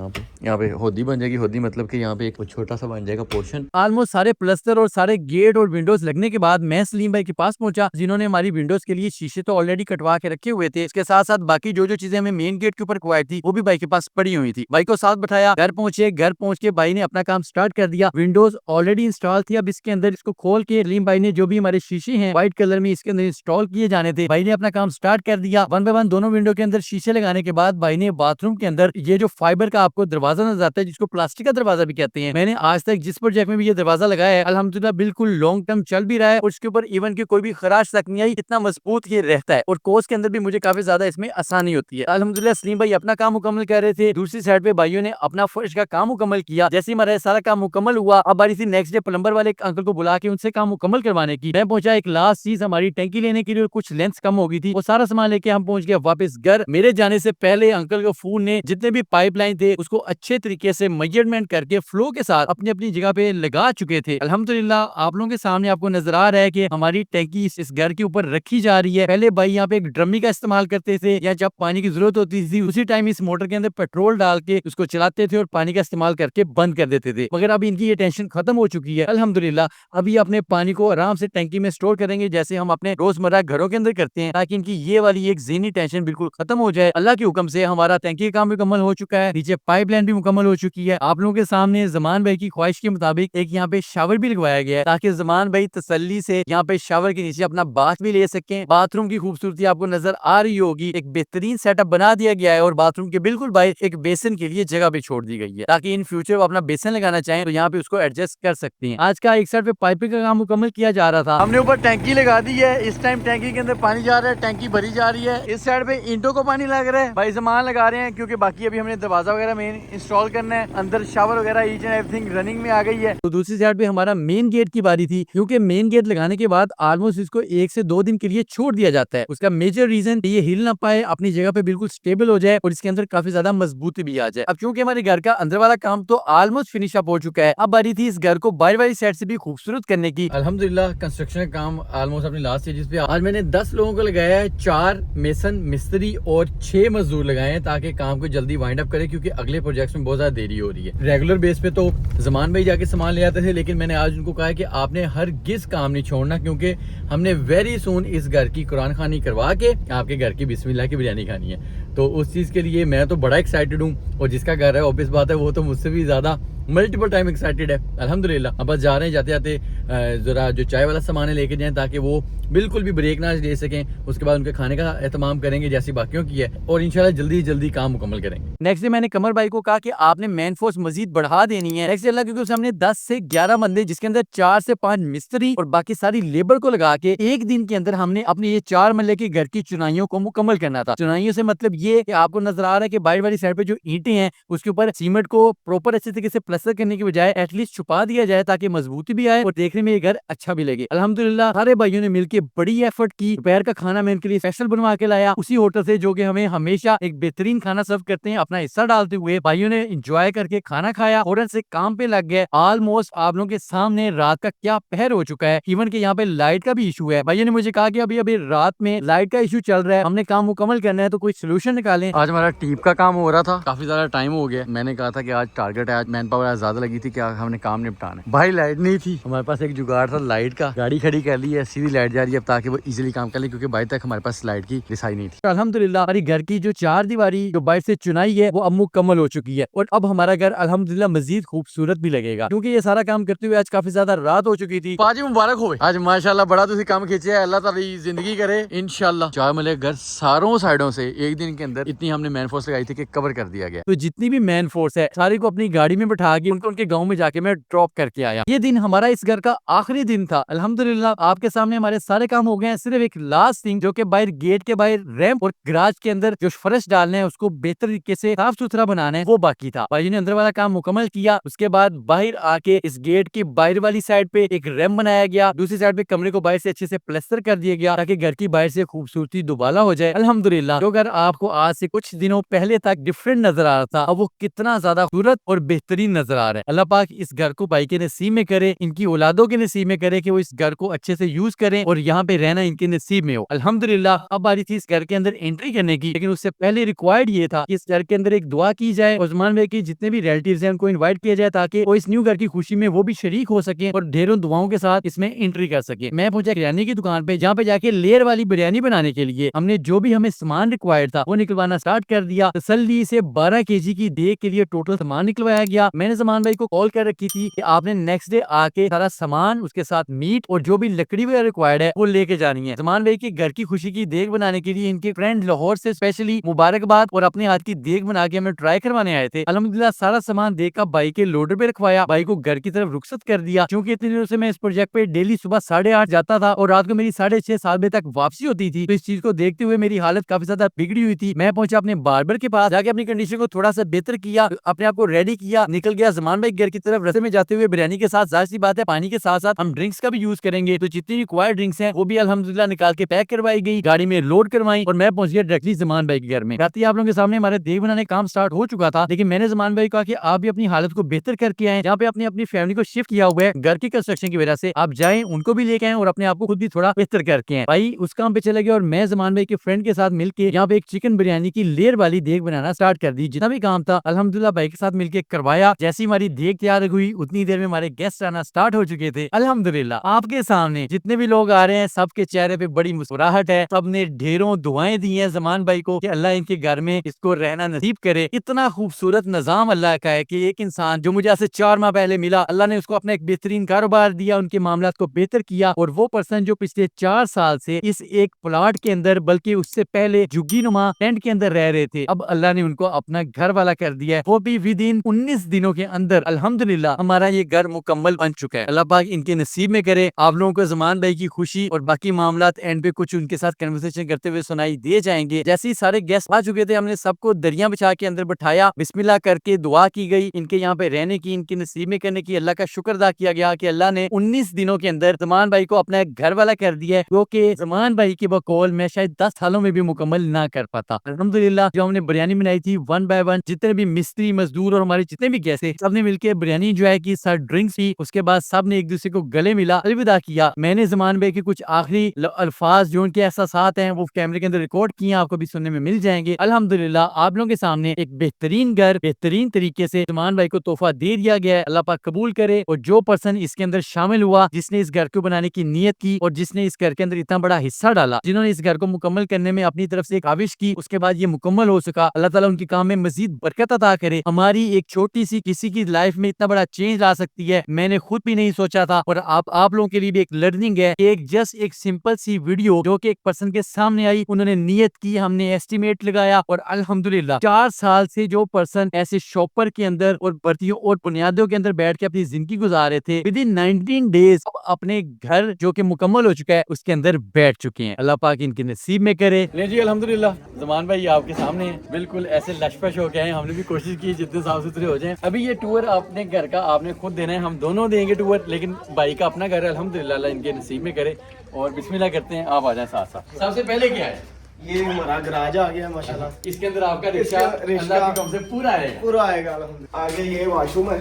Speaker 2: यहाँ पे होदी बन जाएगी। होदी मतलब कि यहाँ पे एक छोटा सा बन जाएगा पोर्शन।
Speaker 1: ऑलमोस्ट सारे प्लास्टर और सारे गेट और विंडोज लगने के बाद मैं सलीम भाई के पास पहुंचा, जिन्होंने हमारी विंडोज के लिए शीशे तो ऑलरेडी कटवा के रखे हुए थे। इसके साथ साथ बाकी जो चीजें हमें मेन गेट के ऊपर करवाई थी वो भी भाई के पास पड़ी हुई थी। भाई को साथ बैठाया, घर पहुंचे। घर पहुंच के भाई ने अपना काम स्टार्ट कर दिया। विंडोज ऑलरेडी इंस्टॉल थी, अब इसके अंदर इसको खोल के सलीम भाई ने जो भी हमारे शीशे हैं व्हाइट कलर में इसके अंदर इंस्टॉल किए जाने थे, भाई ने अपना काम स्टार्ट कर दिया। वन बाय वन दोनों विंडो के अंदर शीशे लगाने के बाद भाई ने बाथरूम के अंदर ये जो फाइबर का आपको दरवाजा नजर आता है जिसको प्लास्टिक प्लास्टिक का दरवाजा भी कहते हैं। मैंने आज तक जिस प्रोजेक्ट में भी ये दरवाजा लगाया है अल्हम्दुलिल्लाह बिल्कुल लॉन्ग टर्म चल भी रहा है और उसके ऊपर इवन की कोई भी खराश तक नहीं आई, इतना मजबूत ये रहता है और कोर्स के अंदर भी मुझे काफी ज्यादा इसमें आसानी होती है। अल्हम्दुलिल्लाह सलीम भाई अपना काम मुकम्मल कर रहे थे, दूसरी साइड पे भाइयों ने अपना फर्श का काम मुकम्मल किया। जैसे ही हमारा सारा काम मुकम्मल हुआ, अब बारी थी नेक्स्ट डे प्लम्बर वाले अंकल को बुला के उनसे काम मुकम्मल करवाने की। मैं पहुंचा एक लास्ट चीज हमारी टैंकी लेने के लिए, कुछ लेंथ कम हो गई थी, वो सारा सामान लेके हम पहुंच गए वापस घर। मेरे जाने से पहले अंकल के फोन ने जितने भी पाइपलाइन थे उसको अच्छे तरीके से मेजरमेंट करके फ्लो के साथ अपनी अपनी जगह पे लगा चुके थे। अल्हम्दुलिल्लाह आप लोगों के सामने आपको नजर आ रहा है कि हमारी टैंकी इस घर के ऊपर रखी जा रही है। पहले भाई यहाँ पे एक ड्रमी का इस्तेमाल करते थे या जब पानी की जरूरत होती थी उसी टाइम इस मोटर के अंदर पेट्रोल डाल के उसको चलाते थे और पानी का इस्तेमाल करके बंद कर देते थे, मगर अब इनकी ये टेंशन खत्म हो चुकी है अल्हम्दुलिल्लाह। अभी अपने पानी को आराम से टैंकी में स्टोर करेंगे जैसे हम अपने रोजमर्रा घरों के अंदर करते हैं, ताकि इनकी ये वाली एक ज़हनी टेंशन बिल्कुल खत्म हो जाए। अल्लाह के हुक्म से हमारा टैंकी का काम मुकम्मल हो चुका है, नीचे पाइपलाइन भी मुकम्मल हो चुकी है। आप लोगों के सामने जमान भाई की ख्वाहिश के मुताबिक एक यहाँ पे शावर भी लगवाया गया है, ताकि जमान भाई तसल्ली से यहाँ पे शावर के नीचे अपना बाथ भी ले सकें। बाथरूम की खूबसूरती आपको नजर आ रही होगी, एक बेहतरीन सेटअप बना दिया गया है और बाथरूम के बिल्कुल बाहर एक बेसन के लिए जगह भी छोड़ दी गई है, ताकि इन फ्यूचर वो अपना बेसन लगाना चाहें तो यहाँ पे उसको एडजस्ट कर सकती हैं। आज का एक साइड पे पाइपिंग का काम मुकम्मल किया जा रहा था, हमने ऊपर टैंकी लगा दी है। इस टाइम टैंकी के अंदर पानी जा रहा है, टैंकी भरी जा रही है। इस साइड पे ईंटों को पानी लग रहा है, भाई सामान लगा रहे हैं क्योंकि बाकी अभी हमने दरवाजा वगैरह मेन इंस्टॉल करना है, अंदर शावर वगैरह ईच एंड एवरीथिंग रनिंग में आ गई है। तो दूसरी साइड पे हमारा मेन गेट की बारी थी, क्योंकि मेन गेट लगाने के बाद ऑलमोस्ट इसको 1 से 2 दिन के लिए छोड़ दिया जाता है। उसका मेजर रीजन ये हिल ना पाए, अपनी जगह पे बिल्कुल स्टेबल हो जाए और इसके अंदर काफी ज्यादा मजबूती भी आ जाए। अब क्योंकि हमारे घर का अंदर वाला काम तो ऑलमोस्ट फिनिश अप हो चुका है, अब बारी थी इस घर को बाहर वाली साइड से भी खूबसूरत करने की। अल्हम्दुलिल्लाह कंस्ट्रक्शन का काम ऑलमोस्ट अपनी लास्ट स्टेजेस पे। आज मैंने 10 लोगों को लगाया है, 4 मेसन मिस्त्री और 6 मजदूर लगाए हैं, ताकि काम को जल्दी वाइंड अप करे, क्योंकि अगले प्रोजेक्ट्स में बहुत ज्यादा देरी हो रही है। रेगुलर बेस पे तो जमान भाई जाके सामान ले आते थे, लेकिन मैंने आज उनको कहा कि आपने हर गिस काम नहीं छोड़ना, क्योंकि हमने वेरी सून इस घर की कुरान खानी करवा के आपके घर की बिस्मिल्लाह की बिरयानी खानी है। तो उस चीज के लिए मैं तो बड़ा एक्साइटेड हूँ, और जिसका घर है ऑब्वियस बात है वो तो मुझसे भी ज्यादा मल्टीपल टाइम एक्साइटेड है अल्हम्दुलिल्लाह। अब बस जा रहे हैं, जाते जाते जरा जो चाय वाला सामान है लेके जाएं, ताकि वो बिल्कुल भी ब्रेक ना ले सकें। उसके बाद उनके खाने का एहतमाम करेंगे जैसी बाकियों की है, और इंशाल्लाह जल्दी जल्दी काम मुकम्मल करेंगे। नेक्स्ट डे मैंने कमर भाई को कहा कि आपने मैन फोर्स मजीद बढ़ा देनी है नेक्स्ट डे, क्योंकि हमने 10 से 11 बंदे, जिसके अंदर 4 से 5 मिस्त्री और बाकी सारी लेबर को लगा के एक दिन के अंदर हमने अपने ये 4 मरले के घर की चुनाइयों को मुकम्मल करना था। चुनाइयों से मतलब ये कि आपको नजर आ रहा है कि बाहर वाली साइड पे जो ईंटें हैं उसके ऊपर सीमेंट को प्रॉपर अच्छे तरीके से प्लास्टर करने की बजाय एटलीस्ट छुपा दिया जाए, ताकि मजबूती भी आए और देखने में ये घर अच्छा भी लगे। अल्हम्दुलिल्लाह सारे भाइयों ने मिलकर बड़ी एफर्ट की। दोपहर का खाना मैं इनके लिए स्पेशल बनवा के लाया उसी होटल से, जो कि हमें हमेशा एक बेहतरीन खाना सर्व करते हैं। अपना हिस्सा डालते हुए भाइयों ने एंजॉय करके खाना खाया, फौरन से काम पे लग गए। ऑलमोस्ट आप लोगों के सामने रात का क्या पहर हो चुका है, इवन के यहाँ पे लाइट का भी इशू है। भाइयों ने मुझे कहा कि अभी अभी रात में लाइट का इशू चल रहा है, हमने काम मुकम्मल करना है तो कोई सोल्यूशन निकालें।
Speaker 2: आज हमारा टीप का काम हो रहा था, काफी ज्यादा टाइम हो गया। मैंने कहा था कि आज टारगेट है, आज मैन पावर ज्यादा लगी थी कि हमने काम निपटाना है। भाई लाइट नहीं थी, हमारे पास एक जुगाड़ था लाइट का, गाड़ी खड़ी कर ली है, सीधी लाइट जा रही है अब, ताकि वो इजीली काम कर ले, क्योंकि बाहर तक हमारे पास लाइट की रिसाई नहीं थी।
Speaker 1: अल्हम्दुलिल्लाह हमारी घर की जो 4 दीवारी जो बाहर से चुनाई है वो अब मुकम्मल हो चुकी है, और अब हमारा घर अल्हम्दुलिल्लाह मजीद खूबसूरत भी लगेगा, क्योंकि ये सारा काम करते हुए आज काफी ज्यादा रात हो चुकी थी।
Speaker 2: पाजी मुबारक हो, आज माशाल्लाह बड़ा तुसी काम खींचे है, अल्लाह ताला जिंदगी करे इंशाल्लाह। 4 मरले घर सारों साइडों से एक दिन के अंदर इतनी हमने मैन फोर्स लगाई थी कि कवर कर दिया गया।
Speaker 1: तो जितनी भी मैन फोर्स है सारी को अपनी गाड़ी में बैठा के उनके गाँव में जाके मैं ड्रॉप करके आया। ये दिन हमारा इस घर का आखिरी दिन था। अल्हम्दुलिल्लाह आपके सामने हमारे सारे काम हो गए हैं, सिर्फ एक लास्ट थिंग जो कि बाहर गेट के बाहर रैंप और गराज के अंदर जो फर्श डालना है उसको बेहतर तरीके से साफ सुथरा बनाना है, वो बाकी था। भाई ने अंदर वाला काम मुकम्मल किया। उसके बाद बाहर आके इस गेट की बाहर वाली साइड पे एक रैंप बनाया गया, दूसरी साइड पे कमरे को बाहर से अच्छे से प्लास्टर कर दिया गया, ताकि घर की बाहर से खूबसूरती दोबारा हो जाए। अल्हम्दुलिल्लाह जो घर आपको आज से कुछ दिनों पहले तक डिफरेंट नजर आ रहा था, अब वो कितना ज्यादा खूबसूरत और बेहतरीन नजर आ रहा है। अल्लाह पाक इस घर को भाई के नसीब में करे, इनकी औलादों के नसीब में करे कि वो इस घर को अच्छे से यूज करें और यहाँ पे रहना इनके नसीब में हो। अल्हम्दुलिल्लाह अब बारी थी इस घर के अंदर एंट्री करने की, लेकिन उससे पहले रिक्वायर्ड ये था कि इस घर के अंदर एक दुआ की जाए, उस्मान भाई की जितने भी रिलेटिव्स हैं उनको इनवाइट किया जाए, ताकि वो इस न्यू घर की खुशी में वो भी शरीक हो सके और ढेरों दुआओं के साथ इसमें एंट्री कर सके। मैं पहुंचा बिरयानी की दुकान पे, जहाँ पे जाके लेयर वाली बिरयानी बनाने के लिए हमने जो भी हमें सामान रिक्वायर्ड था वो निकलवाना स्टार्ट कर दिया। तसल्ली से 12 kg की देग के लिए टोटल सामान निकलवाया गया। मैंने जमान भाई को कॉल कर रखी थी कि आपने नेक्स्ट डे आके सारा सामान, उसके साथ मीट और जो भी लकड़ी वगैरह रिक्वायर्ड है वो लेके जानी है। जमान भाई की घर की खुशी की देग बनाने के लिए इनके फ्रेंड लाहौर से स्पेशली मुबारकबाद और अपने हाथ की देग बना के हमें ट्राई करवाने आए थे। अल्हम्दुलिल्लाह सारा सामान देग का बाइक के लोडर पे रखवाया, बाइक को घर की तरफ रुखसत कर दिया। क्योंकि इतने दिनों से मैं इस प्रोजेक्ट पे डेली सुबह 8:30 जाता था और रात को मेरी 6:30-7 बजे तक वापसी होती थी, तो इस चीज को देखते हुए मेरी हालत काफी ज्यादा बिगड़ी हुई थी। मैं पहुंचा अपने बार्बर के पास, जाके अपनी कंडीशन को थोड़ा सा बेहतर किया, अपने आप को रेडी किया, निकल गया जमान भाई घर की तरफ। रास्ते में जाते हुए बिरयानी के साथ जाहिर सी बात है पानी के साथ साथ हम ड्रिंक्स का भी यूज करेंगे, तो जितनी रिक्वायर्ड ड्रिंक्स हैं वो भी अल्हम्दुलिल्लाह निकाल के पैक करवाई गई, गाड़ी में लोड करवाई और मैं पहुंच गया डायरेक्टली जमान भाई के घर में। रात ही आप लोगों के सामने हमारे देग बनाने का काम स्टार्ट हो चुका था, लेकिन मैंने जमान भाई को कहा कि आप भी अपनी हालत को बेहतर करके आए, जहाँ पे अपनी अपनी फैमिली को शिफ्ट किया हुआ है घर की कंस्ट्रक्शन की वजह से, आप जाएं उनको भी लेके आए और अपने आप को खुद भी थोड़ा बेहतर करके आए। भाई उस काम पे चले गए और मैं जमान भाई के फ्रेंड के साथ मिलकर यहाँ पे एक चिकन बिरयानी की लेयर वाली देग बनाना स्टार्ट कर दी। जितना भी काम था अल्हम्दुलिल्लाह भाई के साथ मिलकर करवाया। जैसी हमारी देग तैयार हुई उतनी देर में हमारे गेस्ट आना स्टार्ट हो चुके थे। अल्हम्दुलिल्लाह आपके सामने जितने भी लोग आ रहे हैं सबके चेहरे पे बड़ी मुस्कुराहट है, सबने ढेरों दुआएं दी हैं जमान भाई को कि अल्लाह इनके घर में इसको रहना नसीब करे। इतना खूबसूरत निजाम अल्लाह का है कि एक इंसान जो मुझे ऐसे 4 माह पहले मिला, अल्लाह ने उसको अपना एक बेहतरीन कारोबार दिया, उनके मामला को बेहतर किया, और वो पर्सन जो पिछले 4 साल से इस एक प्लॉट के अंदर बल्कि उससे पहले झुग्गी नुमा टेंट के अंदर रह रहे थे, अब अल्लाह ने उनको अपना घर वाला कर दिया है, वो भी विद इन 19 दिनों के अंदर। अल्हम्दुलिल्लाह हमारा ये घर मुकम्मल बन चुका है। अल्लाह पाक इनके नसीब में करे। आप लोगों को जमान भाई की खुशी और बाकी मामला एंड पे कुछ उनके साथ कन्वर्सेशन करते हुए सुनाई दे जाएंगे। जैसे ही सारे गेस्ट आ चुके थे हमने सबको दरिया बिछा के अंदर बिठाया, बिस्मिल्लाह करके दुआ की गई इनके यहाँ पे रहने की, इनके नसीब में करने की। अल्लाह का शुक्र अदा किया गया कि अल्लाह ने 19 दिनों के अंदर जमान भाई को अपना एक घर वाला कर दिया है, जो कि जमान भाई की बकौल मैं शायद 10 सालों में भी मुकम्मल ना कर पाता। अल्हम्दुलिल्लाह जो हमने बिरयानी बनाई थी 1 बाय 1 जितने भी मिस्त्री मजदूर और हमारे जितने भी गेस्ट थे सबने मिलकर बिरयानी एंजॉय की, साथ ड्रिंक्स की। उसके बाद सब ने एक दूसरे को गले मिला, अलविदा किया। मैंने जमान भाई के कुछ आखिरी अल्फाज जो उनके एहसासात हैं वो कैमरे के अंदर रिकॉर्ड किए, आपको भी सुनने में मिल जाएंगे। अल्हम्दुलिल्लाह आप लोगों के सामने एक बेहतरीन घर बेहतरीन तरीके से जमान भाई को तोहफा दे दिया गया है। अल्लाह पाक कबूल करे। और जो पर्सन इसके अंदर शामिल हुआ, जिसने इस घर को बनाने की नीयत की और जिसने इस घर के अंदर इतना बड़ा हिस्सा डाला, जिन्होंने इस घर को मुकम्मल करने में अपनी तरफ से एक काविश की, उसके बाद ये मुकम्मल हो सका, अल्लाह ताला उनके काम में मजीद बरकत अता करे। हमारी एक छोटी सी किसी की लाइफ में इतना बड़ा चेंज ला सकती है, मैंने खुद भी नहीं सोचा था। और आप लोगों के लिए भी एक लर्निंग है। एक सिंपल सी वीडियो जो कि एक पर्सन के सामने आई, उन्होंने नियत की, हमने एस्टिमेट लगाया और अल्हम्दुलिल्लाह 4 साल से जो पर्सन ऐसे शॉपर के अंदर और भर्तियों और बुनियादों के अंदर बैठ के अपनी जिंदगी गुजार रहे थे, विद इन 19 डेज अपने घर जो कि मुकम्मल हो चुका है उसके अंदर बैठ चुके हैं। अल्लाह पाक इनके नसीब में करे। ले जी अल्हम्दुलिल्लाह जमान भाई आपके सामने हैं, बिल्कुल ऐसे लशपश हो गए हैं। हमने भी कोशिश की जितने साफ सुथरे हो जाएं। अभी ये टूर अपने घर का आपने खुद देना है, हम दोनों देंगे टूर, लेकिन भाई का अपना घर है अल्हम्दुलिल्लाह, अल्लाह इनके नसीब में करे। और बिस्मिल्लाह करते हैं, आप आ जाए साथ साथ। सबसे पहले क्या है,
Speaker 3: ये हमारा गराज आ गया माशाल्लाह।
Speaker 1: इसके अंदर आपका रिक्शा अल्लाह की कसम से पूरा है,
Speaker 3: पूरा आएगा अल्हम्दुलिल्लाह। आगे ये वॉशरूम है,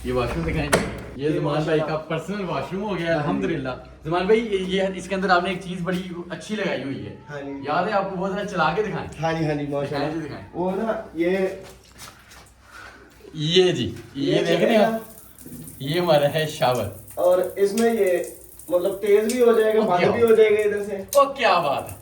Speaker 1: ये वॉशरूम दिखाएंगे। ये जमान भाई का पर्सनल वॉशरूम हो गया अल्हम्दुलिल्लाह। जमान भाई ये इसके अंदर आपने एक चीज बड़ी अच्छी लगाई हुई है,
Speaker 3: हाँ जी।
Speaker 1: याद है आपको? बहुत सारा चला के दिखाएं।
Speaker 3: हाँ जी हाँ जी माशाल्लाह।
Speaker 1: दिखाएं।
Speaker 3: वो ना ये
Speaker 1: जी ये देख रहे हैं आप, ये हमारा है शावर,
Speaker 3: और इसमें ये मतलब तेज भी हो जाएगा, बंद भी हो जाएगा इधर से।
Speaker 1: ओ क्या बात है,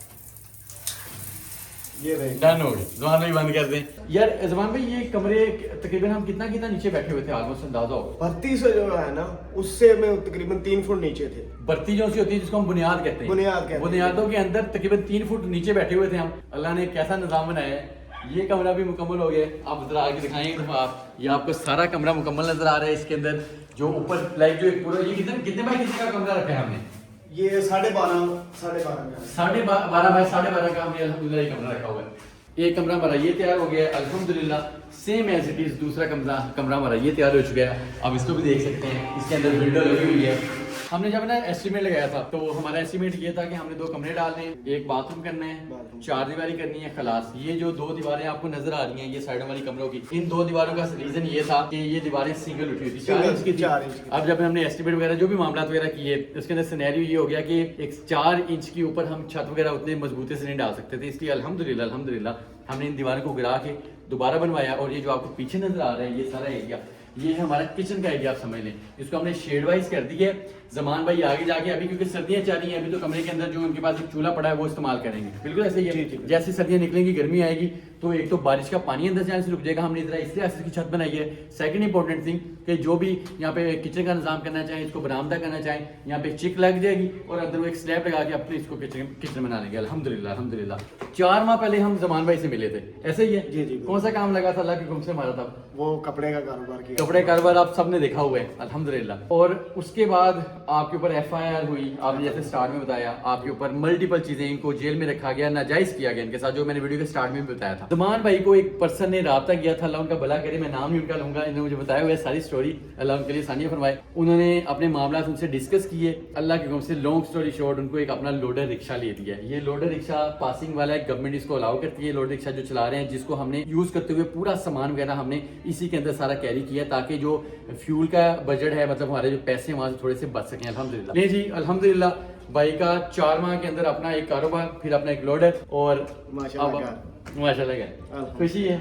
Speaker 3: ये देख
Speaker 1: डन हो गया। जमान भाई बंद कर दें। यार जमान भाई ये कमरे तकरीबन हम कितना नीचे बैठे हुए थे, ऑलमोस्ट अंदाजा हो?
Speaker 3: भर्ती से जो है ना उससे में तकरीबन 3 फुट नीचे थे।
Speaker 1: भर्ती जो सी होती है जिसको हम बुनियाद कहते हैं, बुनियादों के अंदर तकरीबन 3 फुट नीचे बैठे हुए थे हम। अल्लाह ने कैसा निजाम बनाया है। ये कमरा भी मुकम्मल हो गया। आप जरा आगे दिखाएंगे एक दफा आप, ये आपको सारा कमरा मुकम्मल नजर आ रहा है। इसके अंदर जो ऊपर लाइक जो एक पूरा, ये कितने बाय कितने का कमरा रखा है हमने?
Speaker 3: ये 12.5
Speaker 1: 12.5 बाय 12.5 का हमने अल्हम्दुलिल्लाह ये कमरा रखा हुआ है। एक कमरा हमारा ये तैयार हो गया है अल्हम्दुलिल्लाह, सेम एज इट इज। दूसरा कमरा हमारा ये तैयार हो चुका है, आप इसको भी देख सकते हैं। इसके अंदर विंडो लगी हुई है। हमने जब ना एस्टीमेट लगाया था तो हमारा एस्टीमेट ये था कि हमने 2 कमरे डालने हैं, एक बाथरूम करना है, 4 दीवारी करनी है, खलास। ये जो 2 दीवारें आपको नजर आ रही हैं ये साइडों वाली कमरों की, इन 2 दीवारों का रीजन ये था कि ये दीवारें सिंगल उठी हुई थी, 4 इंच की थी। अब जब हमने एस्टीमेट वगैरह जो भी मामला वगैरह किए, उसके अंदर सिनेरियो ये हो गया कि एक 4 इंच के ऊपर हम छत वगैरह उतने मजबूती से नहीं डाल सकते थे, इसलिए अल्हम्दुलिल्लाह हमने इन दीवारों को गिरा के दोबारा बनवाया। और ये जो आपको पीछे नजर आ रहा है ये सारा एरिया, ये है हमारा किचन का एरिया, आप समझ लें। इसको हमने शेड वाइज कर दी है। जमान भाई आगे जाके अभी क्योंकि सर्दियां चल रही हैं, अभी तो कमरे के अंदर जो उनके पास एक चूल्हा पड़ा है वो इस्तेमाल करेंगे। बिल्कुल ऐसे ही है। जैसे सर्दियां निकलेंगी, गर्मी आएगी, तो एक तो बारिश का पानी अंदर जाने से रुक जाएगा। हमने इधर इसलिए ऐसे की छत बनाई है। सेकंड इंपॉर्टेंट थिंग कि जो भी यहाँ पे किचन का निजाम करना चाहें, इसको बरामदा करना चाहें, यहाँ पे चिक लग जाएगी और अंदर वो एक स्लैब लगा के अपने इसको किचन बना लेंगे। अल्हम्दुलिल्लाह अल्हम्दुलिल्लाह। 4 माह पहले हम जमान भाई से मिले थे, ऐसे ही है?
Speaker 3: जी।
Speaker 1: कौन सा काम लगा था अल्लाह के हुक्म से हमारा था?
Speaker 3: वो कपड़े का कारोबार किया।
Speaker 1: कपड़े कारोबार आप सबने देखा हुआ है अल्हम्दुलिल्लाह। और उसके बाद आपके ऊपर FIR हुई, आपने जैसे स्टार्ट में बताया, आपके ऊपर मल्टीपल चीजें, इनको जेल में रखा गया, नाजायज किया गया इनके साथ, जो मैंने वीडियो के स्टार्ट में भी बताया था। जमान भाई को एक पर्सन ने राब्ता किया था, अल्लाह उनका भला करे, मैं नाम नहीं उनका लूंगा, इन्होंने मुझे बताया हुआ है सारी स्टोरी, अल्लाह उनके लिए आसानियां फरमाए। उन्होंने अपने मामला उनसे डिस्कस किए, अल्लाह के हुक्म से लॉन्ग स्टोरी शॉर्ट उनको एक अपना लोडर रिक्शा ले दिया। ये लोडर रिक्शा पासिंग वाला है, गवर्नमेंट इसको अलाउ करती है। लोडर रिक्शा जो चला रहे हैं, जिसको हमने यूज करते हुए पूरा सामान वगैरह हमने इसी के अंदर सारा कैरी किया, ताकि जो फ्यूल का बजट है, मतलब हमारे जो पैसे वहां से थोड़े से बच सकें। अल्हम्दुलिल्लाह। नहीं जी अल्हम्दुलिल्लाह, भाई का 4 माह के अंदर अपना एक कारोबार, फिर अपना एक लोडर, और माशाल्लाह खुशी है।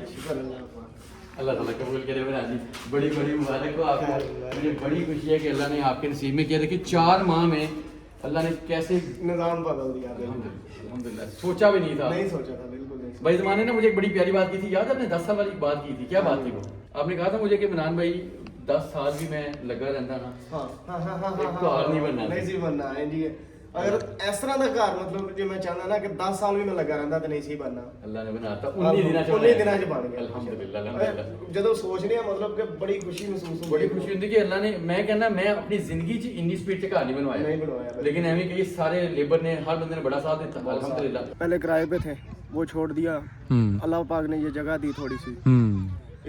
Speaker 1: अल्लाह ताला कबूल करे मेरा जी, बड़ी बड़ी मुबारक हो आपको। मुझे बड़ी खुशी है कि अल्लाह ने आपके नसीब में किया। देखिए 4 माह में अल्लाह ने कैसे
Speaker 3: निजाम बदल दिया।
Speaker 1: अल्हम्दुलिल्लाह, सोचा भी नहीं था।
Speaker 3: नहीं सोचा था, बिल्कुल नहीं।
Speaker 1: भाई ज़माने ने मुझे एक बड़ी प्यारी बात की थी, याद है? आपने 10 साल वाली बात की थी, क्या बात थी वो? आपने कहा था मुझे कि इमरान भाई 10 साल भी मैं लगा रहता ना,
Speaker 3: हाँ
Speaker 1: एक तो और नहीं बनना।
Speaker 3: नहीं सी बनना है जी। अगर इस तरह का घर, मतलब जो मैं चाहता ना कि 10 साल भी मैं लगा रहता तो नहीं सी बनना।
Speaker 1: अल्लाह ने बनाता 19 दिनों च
Speaker 3: 19 दिनों च बन गया।
Speaker 1: अल्हम्दुलिल्लाह अल्हम्दुलिल्लाह।
Speaker 3: ਜਦੋਂ सोचने मतलब कि बड़ी खुशी महसूस होती
Speaker 1: बड़ी खुशी होती कि अल्लाह ने, मैं कहना मैं अपनी जिंदगी च इन्नी स्पीड च घर नहीं बनवाया, लेकिन एवं कई सारे लेबर ने, हर बंदे ने बड़ा साथ दिया अल्हम्दुलिल्लाह।
Speaker 3: पहले किराए पे थे, वो छोड़ दिया, अल्लाह पाक ने ये जगह दी थोड़ी सी,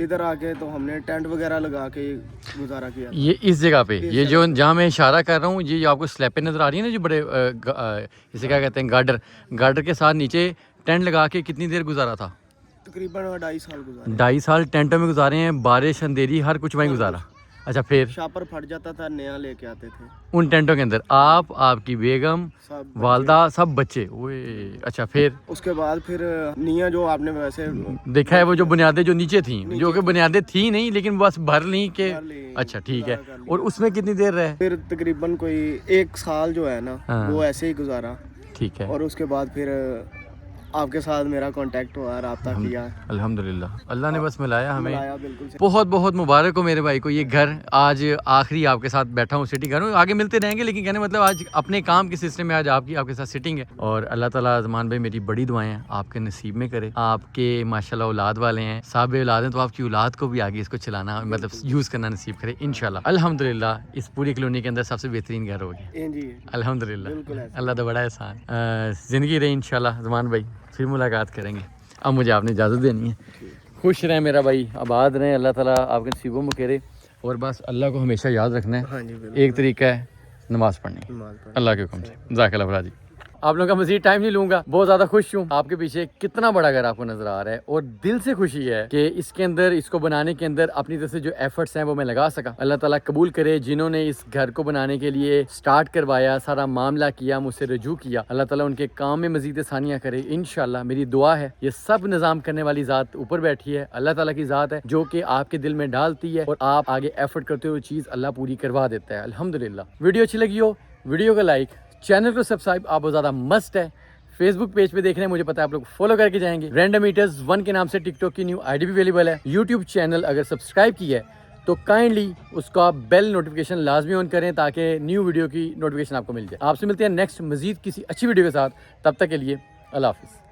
Speaker 3: इधर आके तो हमने टेंट वगैरह लगा के गुजारा किया।
Speaker 2: ये इस जगह पे, ये जो जहाँ मैं इशारा कर रहा हूँ, ये आपको स्लैपें नजर आ रही है ना, जो बड़े इसे क्या कहते हैं, गार्डर के साथ नीचे टेंट लगा के कितनी देर गुजारा था?
Speaker 3: तकरीबन 2.5 साल गुजारे।
Speaker 2: 2.5 साल टेंटों में गुजारे हैं, बारिश अंधेरी हर कुछ वहीं गुजारा। अच्छा, फिर
Speaker 3: शापर फट जाता था, नया लेके आते थे
Speaker 2: उन टेंटों के अंदर आप, आपकी बेगम,
Speaker 3: सब
Speaker 2: वालदा, सब बच्चे। ओए अच्छा, फिर
Speaker 3: उसके बाद फिर निया जो आपने वैसे
Speaker 2: देखा है, वो जो बुनियादें जो नीचे थी, जो कि बुनियादें थी नहीं, लेकिन बस भर ली के।
Speaker 3: भर ली।
Speaker 2: अच्छा ठीक है। और उसमें कितनी देर रहे?
Speaker 3: फिर तकरीबन कोई 1 साल जो है ना,
Speaker 2: हाँ।
Speaker 3: वो ऐसे ही गुजारा।
Speaker 2: ठीक है।
Speaker 3: और उसके बाद फिर आपके साथ मेरा कांटेक्ट हुआ, राब्ता किया,
Speaker 2: अल्हम्दुलिल्लाह, अल्लाह ने बस मिलाया हमें।
Speaker 3: मिलाया, बिल्कुल से।
Speaker 2: बहुत बहुत मुबारक हो मेरे भाई को। ये घर आज आखिरी आपके साथ बैठा हूँ, सिटिंग कर रहा हूँ, आगे मिलते रहेंगे, लेकिन कहने मतलब आज अपने काम के सिलसिले में आज आपके साथ सिटिंग है। और अल्लाह ताला ज़मान भाई मेरी बड़ी दुआएं हैं आपके नसीब में करे। आपके माशाल्लाह औलाद वाले हैं, साहब औलाद हैं, तो आपकी औलाद को भी आगे इसको चलाना, मतलब यूज़ करना नसीब करे इंशाल्लाह। अल्हम्दुलिल्लाह इस पूरी कॉलोनी के अंदर सबसे बेहतरीन घर हो गया
Speaker 3: जी,
Speaker 2: अल्हम्दुलिल्लाह। अल्लाह तो बड़ा एहसान। ज़िंदगी रही इंशाल्लाह ज़मान भाई, फिर मुलाकात करेंगे। अब मुझे आपने इजाज़त देनी है। खुश रहें मेरा भाई, आबाद रहें, अल्लाह ताला आपके नसीबों में करे। और बस अल्लाह को हमेशा याद रखना है।
Speaker 3: हाँ जी, बिल्कुल।
Speaker 2: एक तरीका है नमाज़ पढ़नी, अल्लाह के हुक्म से। ज़ाकिर फराजी, आप लोगों का मज़ीद टाइम नहीं लूँगा, बहुत ज़्यादा खुश हूँ। आपके पीछे कितना बड़ा घर आपको नज़र आ रहा है, और दिल से खुशी है कि इसके अंदर, इसको बनाने के अंदर अपनी तरफ से जो एफर्ट्स हैं वो मैं लगा सका। अल्लाह ताला कबूल करे, जिन्होंने इस घर को बनाने के लिए स्टार्ट करवाया, सारा मामला किया, मुझसे रजू किया, अल्लाह ताला उनके काम में मज़ीद आसानियाँ करे इंशाल्लाह। मेरी दुआ है, ये सब निज़ाम करने वाली ज़ात ऊपर बैठी है, अल्लाह ताला की ज़ात है, जो कि आपके दिल में डालती है और आप आगे एफर्ट करते हुए चीज़ अल्लाह पूरी करवा देता है अल्हम्दुलिल्लाह। वीडियो अच्छी लगी हो, वीडियो को लाइक, चैनल को सब्सक्राइब आप बहुत ज़्यादा मस्ट है। फेसबुक पेज पे देख रहे हैं, मुझे पता है आप लोग फॉलो करके जाएंगे। रैंडम ईटर्स 1 के नाम से टिकटॉक की न्यू आईडी भी अवेलेबल है। यूट्यूब चैनल अगर सब्सक्राइब किया है तो काइंडली उसका बेल नोटिफिकेशन लाजमी ऑन करें, ताकि न्यू वीडियो की नोटिफिकेशन आपको मिल जाए। आपसे मिलते हैं नेक्स्ट मजीद किसी अच्छी वीडियो के साथ, तब तक के लिए अल्लाह हाफिज़।